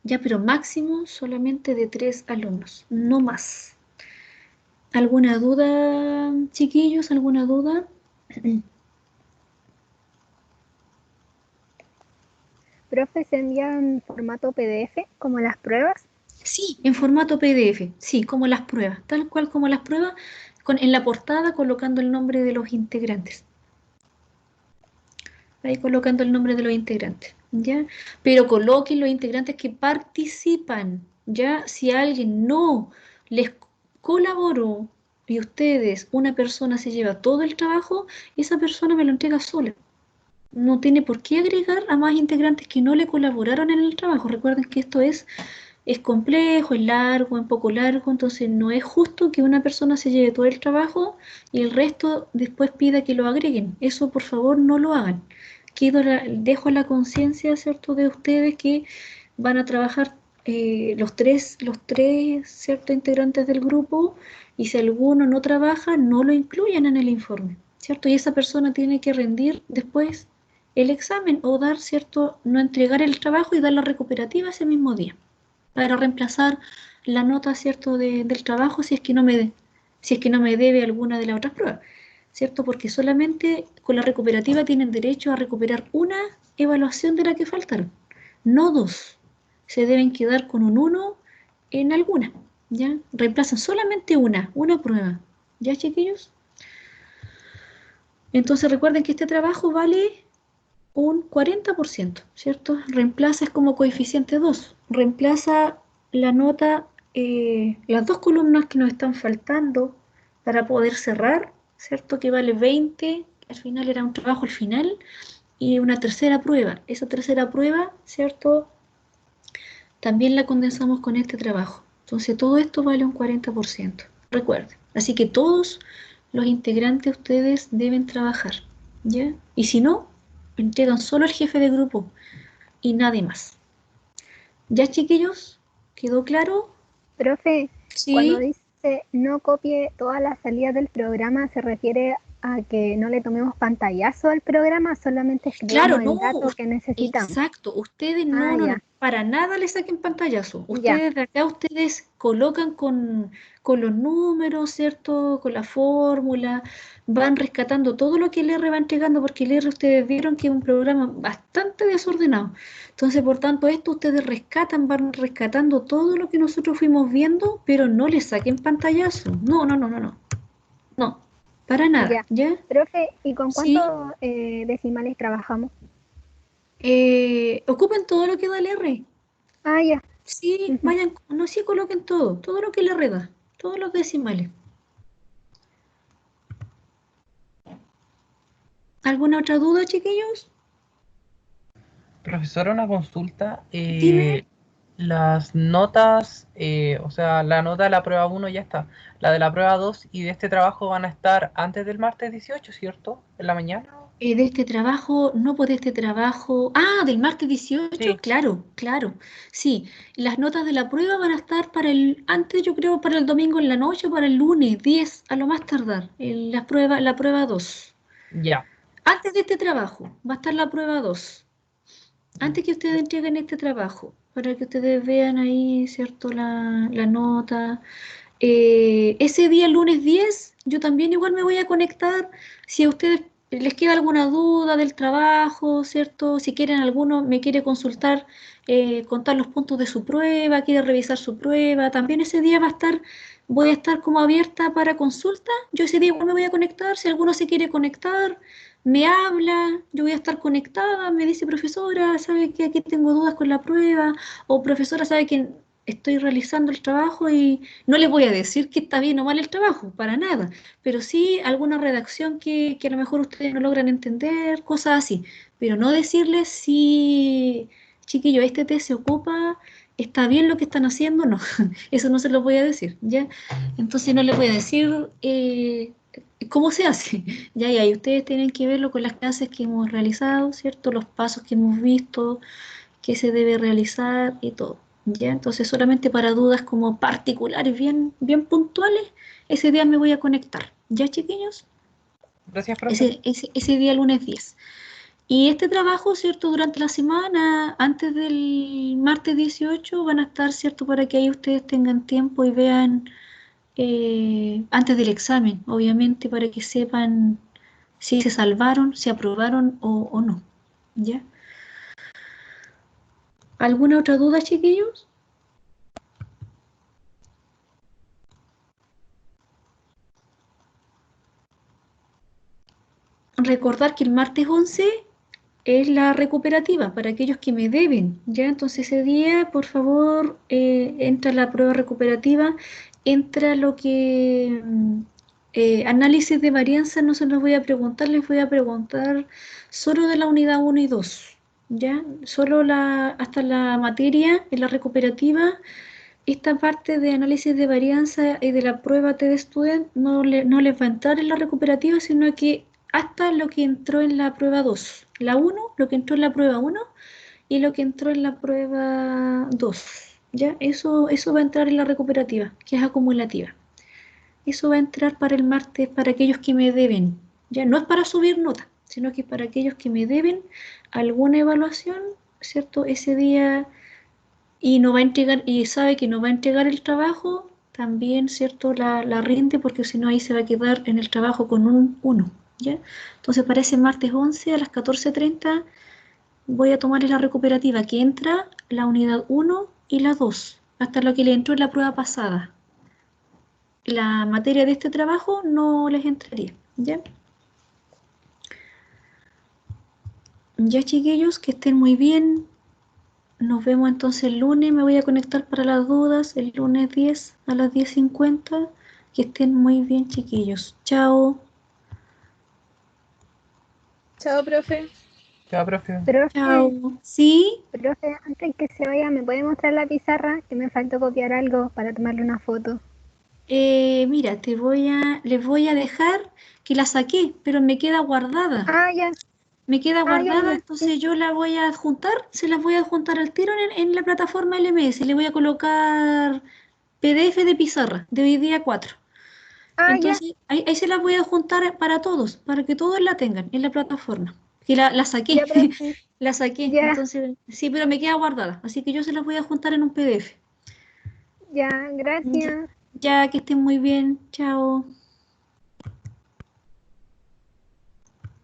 Ya, pero máximo solamente de 3 alumnos, no más. ¿Alguna duda, chiquillos? ¿Alguna duda? Profe, ¿se envía en formato PDF como las pruebas? Sí, en formato PDF, sí, como las pruebas, tal cual como las pruebas, en la portada colocando el nombre de los integrantes. Ahí colocando el nombre de los integrantes, ¿ya? Pero coloquen los integrantes que participan, ¿ya? Si alguien no les colaboró y ustedes, una persona se lleva todo el trabajo, esa persona me lo entrega sola. No tiene por qué agregar a más integrantes que no le colaboraron en el trabajo. Recuerden que esto es complejo, es largo, un poco largo, entonces no es justo que una persona se lleve todo el trabajo y el resto después pida que lo agreguen. Eso, por favor, no lo hagan. Dejo la conciencia, ¿cierto?, de ustedes que van a trabajar los tres, ¿cierto?, integrantes del grupo, y si alguno no trabaja, no lo incluyan en el informe, ¿cierto? Y esa persona tiene que rendir después el examen o dar, ¿cierto?, no entregar el trabajo y dar la recuperativa ese mismo día, para reemplazar la nota, ¿cierto?, del trabajo si es que no me debe alguna de las otras pruebas, ¿cierto? Porque solamente con la recuperativa tienen derecho a recuperar una evaluación de la que faltaron, no dos. Se deben quedar con un 1 en alguna, ¿ya? Reemplazan solamente una prueba, ¿ya, chiquillos? Entonces recuerden que este trabajo vale un 40%, ¿cierto? Reemplaza, es como coeficiente 2, reemplaza la nota, las dos columnas que nos están faltando para poder cerrar, ¿cierto? Que vale 20, al final era un trabajo al final, y una tercera prueba. Esa tercera prueba, ¿cierto?, también la condensamos con este trabajo. Entonces todo esto vale un 40%, recuerden. Así que todos los integrantes ustedes deben trabajar, ¿ya? Y si no, entregan solo el jefe de grupo y nadie más. ¿Ya, chiquillos? ¿Quedó claro? Profe, cuando Sí. dice no copie todas las salidas del programa, ¿se refiere a que no le tomemos pantallazo al programa, solamente Claro, escribamos no, el dato que necesitamos? exacto. Ustedes Ah, no, ya, para nada le saquen pantallazo. ya, Ustedes de acá, ustedes colocan con los números, ¿cierto? Con la fórmula, van rescatando todo lo que el R va entregando, porque el R ustedes vieron que es un programa bastante desordenado. Entonces, por tanto, esto ustedes rescatan, van rescatando todo lo que nosotros fuimos viendo, pero no le saquen pantallazo. No, no, no, no, no. No, para nada, ya. ¿ya? Profe, ¿y con Sí. cuántos decimales trabajamos? Ocupen todo lo que da el R. Ah, ya. Sí, Ujú. vayan, no, sí coloquen todo lo que le reda, todos los decimales. ¿Alguna otra duda, chiquillos? Profesora, una consulta. Dime. Las notas, o sea, la nota de la prueba 1 ya está. La de la prueba 2 y de este trabajo van a estar antes del martes 18, ¿cierto? ¿En la mañana? De este trabajo, no por este trabajo. Ah, del martes 18, Sí, claro, claro. Sí, las notas de la prueba van a estar antes yo creo para el domingo en la noche o para el lunes 10 a lo más tardar, la prueba 2. ya. Antes de este trabajo va a estar la prueba 2. Antes que ustedes entreguen este trabajo, para que ustedes vean ahí, ¿cierto? La nota. Ese día, lunes 10, yo también igual me voy a conectar. Si a ustedes les queda alguna duda del trabajo, ¿cierto? Si quieren alguno, me quiere consultar, contar los puntos de su prueba, quiere revisar su prueba, también ese día voy a estar como abierta para consulta. Yo ese día igual me voy a conectar. Si alguno se quiere conectar, me habla, yo voy a estar conectada, me dice profesora, sabe que aquí tengo dudas con la prueba, o profesora, sabe que estoy realizando el trabajo y no les voy a decir que está bien o mal el trabajo, para nada, pero sí alguna redacción que a lo mejor ustedes no logran entender, cosas así, pero no decirles si, chiquillo, este test se ocupa, está bien lo que están haciendo, no, eso no se lo voy a decir, ¿ya? Entonces no les voy a decir cómo se hace, ya, y ahí ustedes tienen que verlo con las clases que hemos realizado, ¿cierto? Los pasos que hemos visto, qué se debe realizar y todo. ¿Ya? Entonces, solamente para dudas como particulares, bien, bien puntuales, ese día me voy a conectar. ¿Ya, chiquillos? Gracias, profe. Ese día, lunes 10. Y este trabajo, ¿cierto? Durante la semana, antes del martes 18, van a estar, ¿cierto? Para que ahí ustedes tengan tiempo y vean, antes del examen, obviamente, para que sepan si se salvaron, si aprobaron o no. ¿Ya? ¿Alguna otra duda, chiquillos? Recordar que el martes 11 es la recuperativa para aquellos que me deben, ¿ya? Entonces ese día, por favor, entra la prueba recuperativa, entra lo que análisis de varianza, no se los voy a preguntar, les voy a preguntar solo de la unidad 1 y 2, ¿ya? Solo hasta la materia en la recuperativa. Esta parte de análisis de varianza y de la prueba TD Student no les va a entrar en la recuperativa, sino que hasta lo que entró en la prueba 2. La 1, lo que entró en la prueba 1 y lo que entró en la prueba 2. ¿Ya? Eso va a entrar en la recuperativa, que es acumulativa. Eso va a entrar para el martes para aquellos que me deben. Ya no es para subir nota, sino que para aquellos que me deben alguna evaluación, ¿cierto? Ese día y no va a entregar, y sabe que no va a entregar el trabajo, también, ¿cierto? La rinde porque si no ahí se va a quedar en el trabajo con un 1, ¿ya? Entonces para ese martes 11 a las 14:30 voy a tomar la recuperativa que entra la unidad 1 y la 2, hasta lo que le entró en la prueba pasada. La materia de este trabajo no les entraría, ¿ya? Ya, chiquillos, que estén muy bien. Nos vemos entonces el lunes. Me voy a conectar para las dudas el lunes 10 a las 10:50. Que estén muy bien, chiquillos. Chao. Chao, profe. Ya, profe. Profe, Chao. ¿Sí? profe, antes que se vaya, ¿me puede mostrar la pizarra? Que me faltó copiar algo para tomarle una foto. Mira, les voy a dejar que la saqué, pero me queda guardada. Ah, ya, Me queda guardada, ya, sí. entonces yo la voy a adjuntar, se las voy a adjuntar al tiro en la plataforma LMS. Le voy a colocar PDF de pizarra de hoy día 4. Ah, ya, Entonces ahí se las voy a adjuntar para todos, para que todos la tengan en la plataforma. Que la ya, saqué, profe. la saqué. Ya, Entonces, sí, pero me queda guardada, así que yo se las voy a adjuntar en un PDF. ya, Ya, gracias. ya que estén muy bien. Chao.